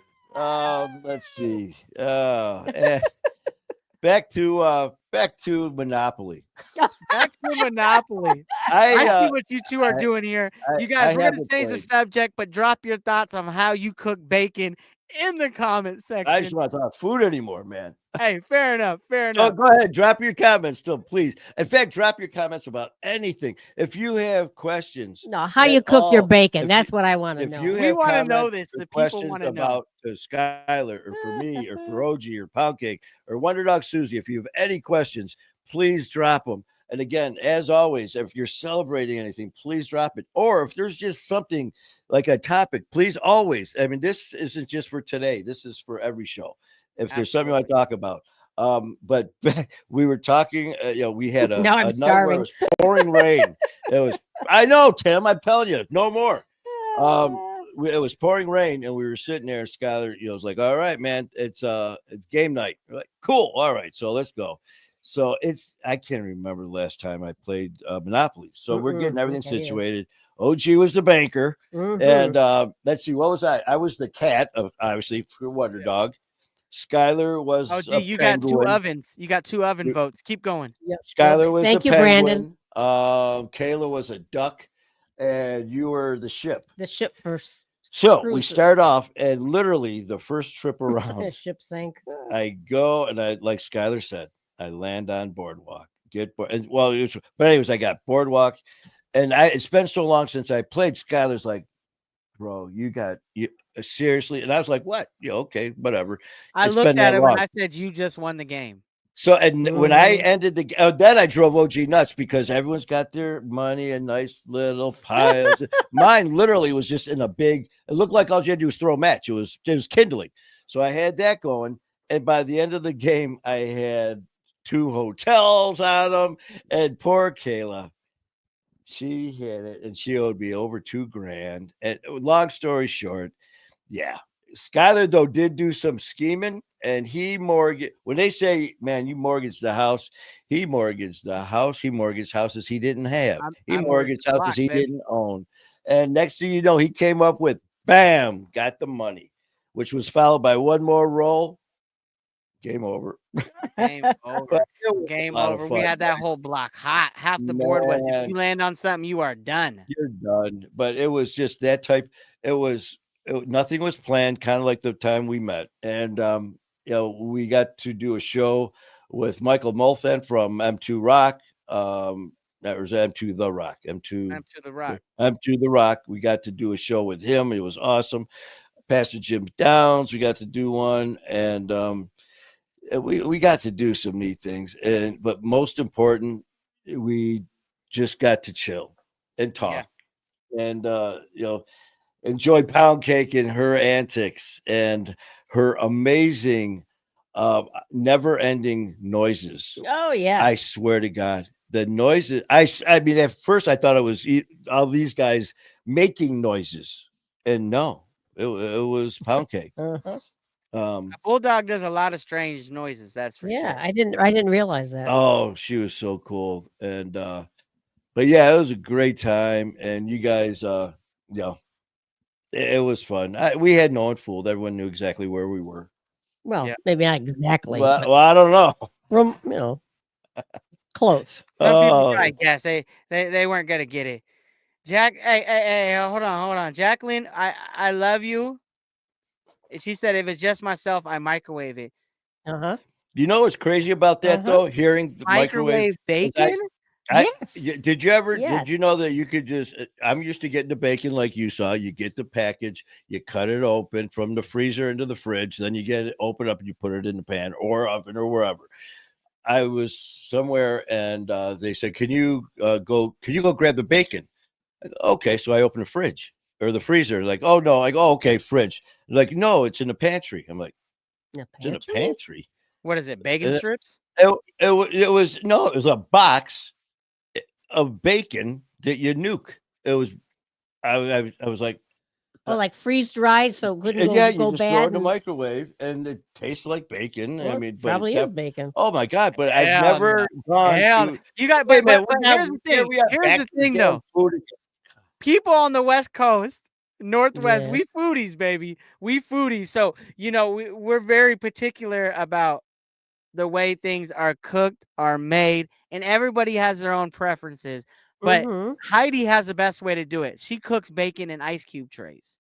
let's see. Back to Monopoly. Back to Monopoly. I I see what you two are I- doing here. You I guys, we're gonna haven't change the played. subject, but drop your thoughts on how you cook bacon in the comment I just section. want to talk food anymore, man. Hey, fair enough. Fair So enough. go ahead, drop your comments still, please. In fact, drop your comments about anything. If you have questions, No, how at you cook your all, bacon. if That's you- what I want to if know. you We have wanna know comments this. or The people questions wanna know. about Skyler or for me or for OG or Pound Cake or Wonder Dog Susie, if you have any questions, please drop them. And again, as always, if you're celebrating anything, please drop it. Or if there's just something like a topic, please always. I mean, this isn't just for today. This is for every show. If there's something you want to talk about. But we were talking, we had a, Now I'm a night where starving. it was pouring rain. I know, Tim, I'm telling you, no more. It was pouring rain and we were sitting there and Skyler, was like, all right, man, it's game night. We're like, cool. All right. So let's go. So I can't remember the last time I played Monopoly. So we're getting everything Okay, yeah. situated. OG was the banker. Mhm. And let's see, what was I? I was the cat, obviously, for Wonder Dog. Skyler was Oh, a gee, you got two penguin. ovens. You got two oven votes. Keep going. Yep. Skyler was Thank the you, penguin. Brandon. Kayla was a duck, and you were the ship. The ship first. So we Cruises. start off, and literally the first trip The around, ship sank. I go and like Skyler said, I land on Boardwalk. But anyways, I got Boardwalk, and it's been so long since I played. Skyler's like, bro, you seriously? And I was like, what? Okay, whatever. I It's looked been at that it when long. I said you just won the game. So, and when I Mhm. ended then I drove OG nuts because everyone's got their money in nice little piles. Mine literally was just in a big, it looked like all you had to do was throw a match. It was kindling. So I had that going. And by the end of the game, I had 2 hotels on them. And poor Kayla, she had it and she owed me over $2,000. And long story short, yeah. Skyler, though, did do some scheming, and he mortgaged. When they say, man, you mortgaged the house, he mortgaged the house. He mortgaged houses he didn't have. He I mortgaged mortgaged the houses block, he baby. didn't own. And next thing you know, he came up with, bam, got the money, which was followed by one more roll. Game over. Game over. But it was a Game lot of over. We fun. had that whole block hot. Half the board was, if Man. you land on something, you are done. You're done. But it was just that type. Nothing was planned, kind of like the time we met. And, we got to do a show with Michael Molthan from M2 Rock. That was M2 The Rock. M2 Time to the rock. M2 The Rock. We got to do a show with him. It was awesome. Pastor Jim Downs, we got to do one. And we got to do some neat things. But most important, we just got to chill and talk. And, enjoy Pound Cake and her antics and her amazing, never-ending noises. Oh yeah. I swear to God, the noises. I mean, at first I thought it was all these guys making noises, and no, it was pound cake. Uh-huh. A bulldog does a lot of strange noises. That's for Yeah, sure. I didn't realize that. Oh, she was so cool. And but yeah, it was a great time. And you guys it was fun. We had no one fooled. Everyone knew exactly where we were. Well, Yeah. maybe not exactly. Well, but I don't know. Close. Some people Oh. probably guess they weren't gonna get it. Jack, hey, hold on. Jacqueline, I love you. And she said, if it's just myself, I microwave it. Uh-huh. You know what's crazy about that though? Hearing the Microwave bacon? Yes. Did you ever? Yes. Did you know that you could just? I'm used to getting the bacon like you saw. You get the package, you cut it open from the freezer into the fridge, then you get it open up and you put it in the pan or oven or wherever. I was somewhere and they said, "Can you go grab the bacon?" I go, okay, so I open the fridge or the freezer. Like, oh no, I go, oh, okay, fridge. They're like, no, it's in the pantry. I'm like, it's in the pantry. What is it? Bacon strips? It was a box of bacon that you nuke. It was I was like, Oh, like freeze dried, so it couldn't yeah, go you just bad. throw it in the microwave and it tastes like bacon. Well, I mean, it probably is bacon. Oh my god! But I've Hell never gone Hell, to. you got. Wait a But, minute, but here's the thing. Here's the thing, though. People on the West Coast, Northwest, Yeah. we foodies, baby. We foodies. So we're very particular about the way things are cooked, are made, and everybody has their own preferences. But Mhm. Heidi has the best way to do it. She cooks bacon in ice cube trays.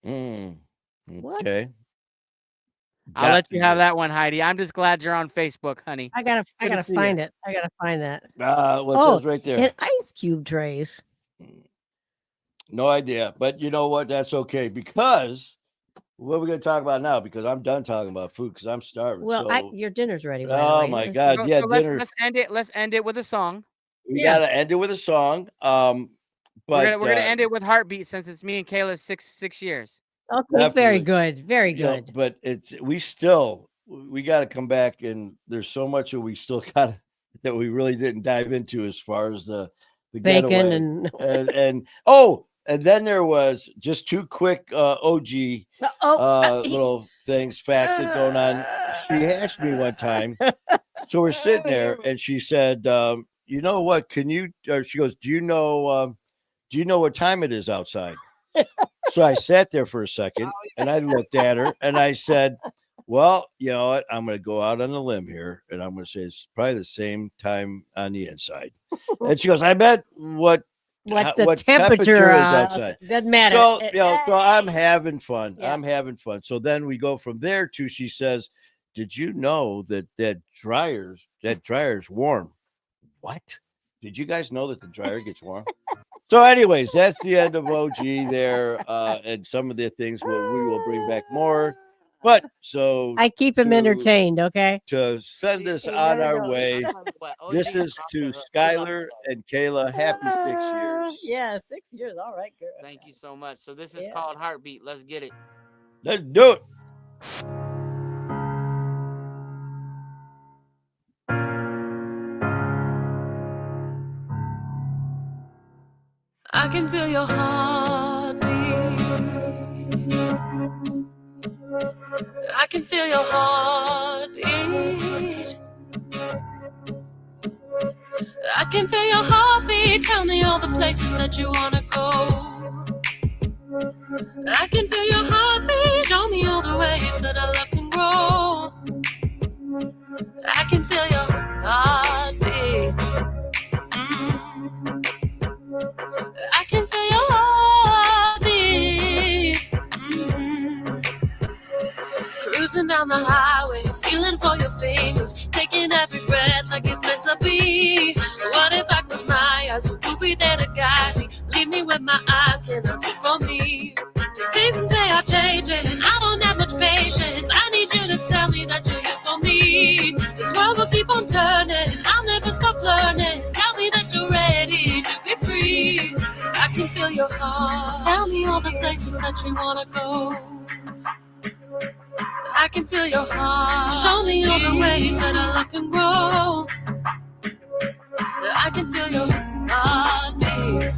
What? Okay. I'll let you have that one, Heidi. I'm just glad you're on Facebook, honey. I gotta Good to see find ya. it. I gotta find that. What says right there? In ice cube trays. No idea, but you know what? That's okay because what we're going to talk about now. Because I'm done talking about food because I'm starving. Well, so, your dinner's ready. By the oh way. my god, So, yeah, so dinner. let's end it. Let's end it with a song. We Yeah. got to end it with a song. But we're gonna end it with Heartbeat since it's me and Kayla's six years. Okay, Definitely. very good, very you know, good. but we got to come back, and there's so much that we still got that we really didn't dive into as far as the Bacon getaway. and then there was just two quick OG little facts that going on. She asked me one time, so we're sitting there, and she said, "You know what? Can you?" She goes, "Do you know what time it is outside?" So I sat there for a second, and I looked at her, and I said, "Well, you know what? I'm going to go out on a limb here, and I'm going to say it's probably the same time on the inside." And she goes, "I bet what temperature is outside doesn't matter." So so I'm having fun. Yeah. I'm having fun. So then we go from there to she says, "Did you know that dryer's warm?" What? Did you guys know that the dryer gets warm? So, anyways, that's the end of OG there, and some of the things we will bring back more. But so I keep him entertained. Okay. to send this on our way. This is to Skyler and Kayla. Happy 6 years. Yeah, 6 years. All right, girl. Thank you so much. So this is called Heartbeat. Let's get it. Let's do it. I can feel your heartbeat. I can feel your heartbeat. I can feel your heartbeat. Tell me all the places that you wanna go. I can feel your heartbeat. Show me all the ways that our love can grow. I can feel your heartbeat. I can feel your heartbeat. Cruising down the highway, feeling for your fingers, taking every breath like it's meant to be. What if I close my eyes? Will you be there to guide me? Leave me with my eyes, cannot see for me. The seasons they are changing, I don't have much patience. I need you to tell me that you're here for me. This world will keep on turning, I'll never stop learning. Tell me that you're ready to be free. I can feel your heart. Tell me all the places that you wanna go. I can feel your heart. Show me all the ways that our love can grow. I can feel your heartbeat.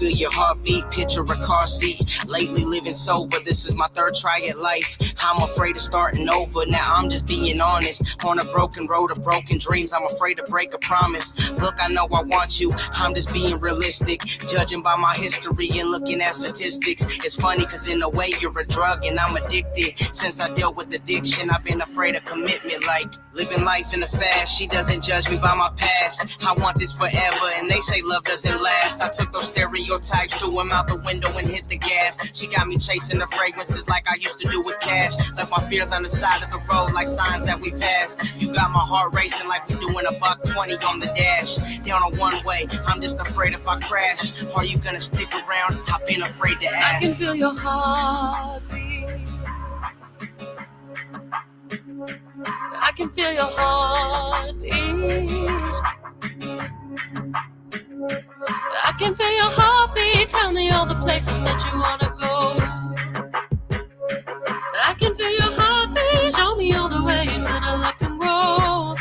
feel your heartbeat, picture a car seat. Lately living sober, this is my third try at life. I'm afraid of starting over, now I'm just being honest. On a broken road of broken dreams, I'm afraid to break a promise. Look, I know I want you, I'm just being realistic. Judging by my history and looking at statistics. It's funny cause in a way you're a drug and I'm addicted. Since I dealt with addiction, I've been afraid of commitment. Like living life in the fast, she doesn't judge me by my past. I want this forever and they say love doesn't last. I took those stereotypes, threw them out the window and hit the gas. She got me chasing the fragrances like I used to do with cash. Left my fears on the side of the road like signs that we passed. You got my heart racing like we doing $120 on the dash. Down a one way, I'm just afraid if I crash. Are you gonna stick around? I've been afraid to I ask. can feel your heartbeat. I can feel your heartbeat. I can feel your heartbeat. Tell me all the places that you wanna go. I can feel your heartbeat. Show me all the ways that our love can grow.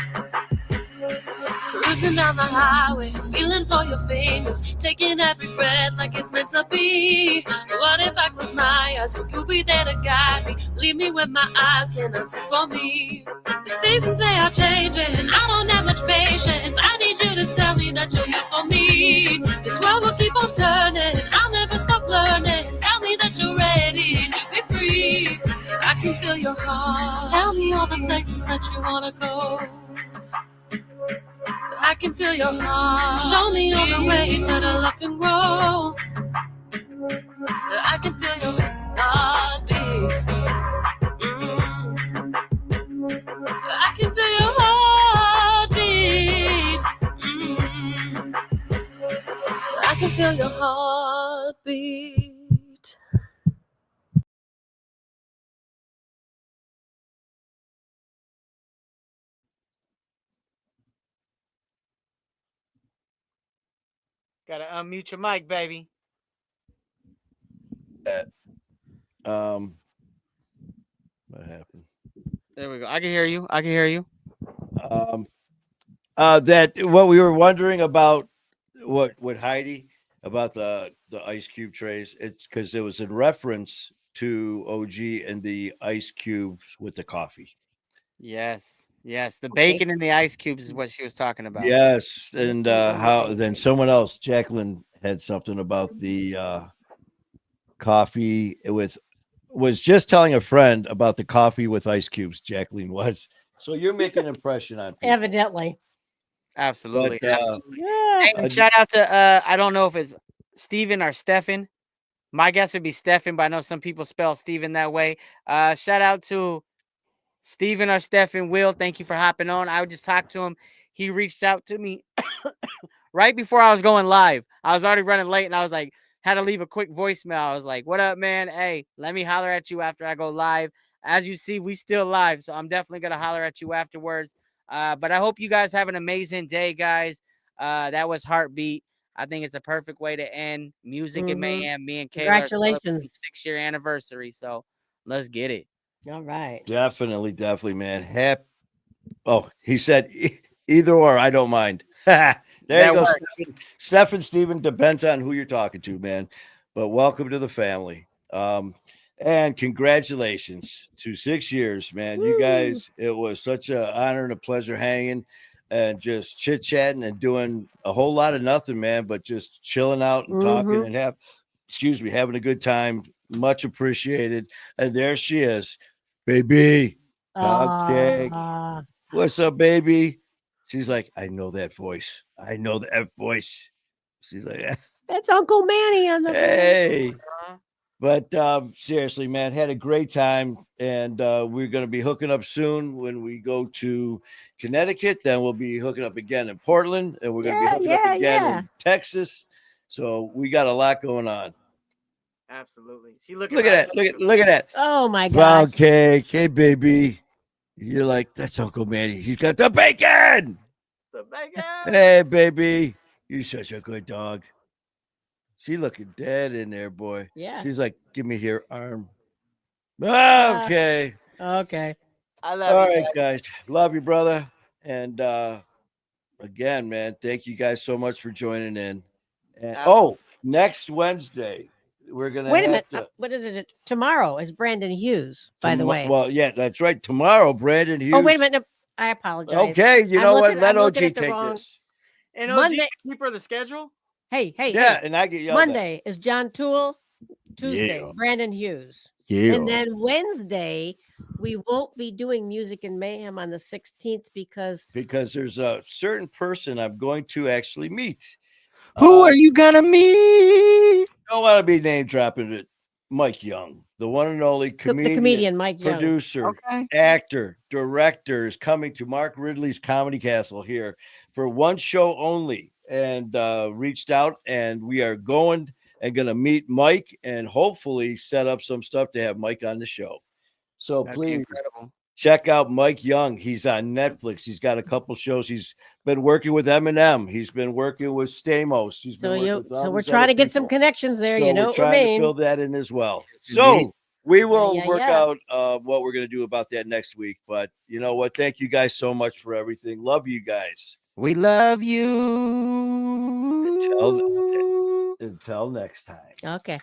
Cruising down the highway, feeling for your fingers, taking every breath like it's meant to be. What if I close my eyes? Will you be there to guide me? Leave me with my eyes cannot see for me. The seasons they are changing, I don't have much patience. I need you to tell me that you're here for me. This world will keep on turning, I'll never stop learning. Tell me that you're ready to be free. I can feel your heart. Tell me all the places that you wanna go. I can feel your heart. Show me all the ways that our love can grow. I can feel your heartbeat. I can feel your heartbeat. I can feel your heartbeat. Gotta unmute your mic, baby. What happened? There we go. I can hear you. I can hear you. That what we were wondering about what with Heidi about the ice cube trays. It's because it was in reference to OG and the ice cubes with the coffee. Yes. Yes. The bacon and the ice cubes is what she was talking about. Yes, and how then someone else, Jacqueline, had something about the coffee was just telling a friend about the coffee with ice cubes. Jacqueline was. So you're making an impression on people. Evidently. Absolutely. But, Absolutely. Yeah. Hey, and shout out to I don't know if it's Steven or Stefan. My guess would be Stefan, but I know some people spell Steven that way. Shout out to Steven or Stefan. Will, thank you for hopping on. I would just talk to him. He reached out to me right before I was going live. I was already running late and I was like, had to leave a quick voicemail. I was like, what up, man? Hey, let me holler at you after I go live. As you see, we still live, so I'm definitely going to holler at you afterwards. But I hope you guys have an amazing day, guys. That was Heartbeat. I think it's a perfect way to end Music and Mayhem. Me and Kayla Congratulations. 6-year anniversary. So let's get it. All right. Definitely, man. Oh, he said either or. I don't mind. There you go, Stefan. Steven, depends on who you're talking to, man. But welcome to the family. And congratulations to 6 years, man. Woo. You guys, it was such an honor and a pleasure hanging and just chit-chatting and doing a whole lot of nothing, man, but just chilling out and talking and having a good time. Much appreciated. And there she is, baby. Cake. What's up, baby? She's like, I know that voice. I know that voice. She's like, that's Uncle Manny on the hey. But seriously, man, had a great time. And we're going to be hooking up soon when we go to Connecticut. Then we'll be hooking up again in Portland. And we're going to be hooking up again in Texas. So we got a lot going on. Absolutely. Look at that. Look at that. Oh, my God. Brown cake. Hey, baby. You're like, that's Uncle Manny. He's got the bacon. The bacon. Hey, baby. You're such a good dog. She looking dead in there, boy. Yeah. She's like, give me your arm. Okay. Okay. I love All you. All right, guys. Love you, brother. And again, man, thank you guys so much for joining in. And Next Wednesday, we're gonna Wait a have minute. to. What is it? Tomorrow is Brandon Hughes, by the way. Well, yeah, that's right. Tomorrow, Brandon Hughes. Oh, wait a minute. No, I apologize. Okay, you I'm know what? looking- Let I'm OG looking at the take wrong- this. And OG Monday- keep her the schedule. Hey, Yeah, and I get yelled at. Monday is John Toole. Tuesday, Yeah. Brandon Hughes. Yeah. And then Wednesday, we won't be doing Music in Mayhem on the 16th because Because there's a certain person I'm going to actually meet. Who are you gonna meet? Don't want to be name dropping it. Mike Young, the one and only the comedian, comedian Mike Young. producer, Okay. actor, director is coming to Mark Ridley's Comedy Castle here for one show only, and reached out, and we are going and going to meet Mike and hopefully set up some stuff to have Mike on the show. So That'd be please incredible. check out Mike Young. He's on Netflix. He's got a couple shows. He's been working with Eminem. He's been working with Stamos. He's been working with all So we're these trying other to get some people. connections there. So You know we're what we trying to mean. fill that in as well. Indeed. So we will Yeah, work yeah. out what we're going to do about that next week. But you know what? Thank you guys so much for everything. Love you guys. We love you. Until next time. Okay.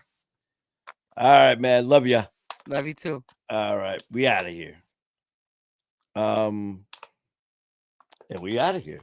All right, man. Love you. Love you too. All right. We out of here. And we out of here.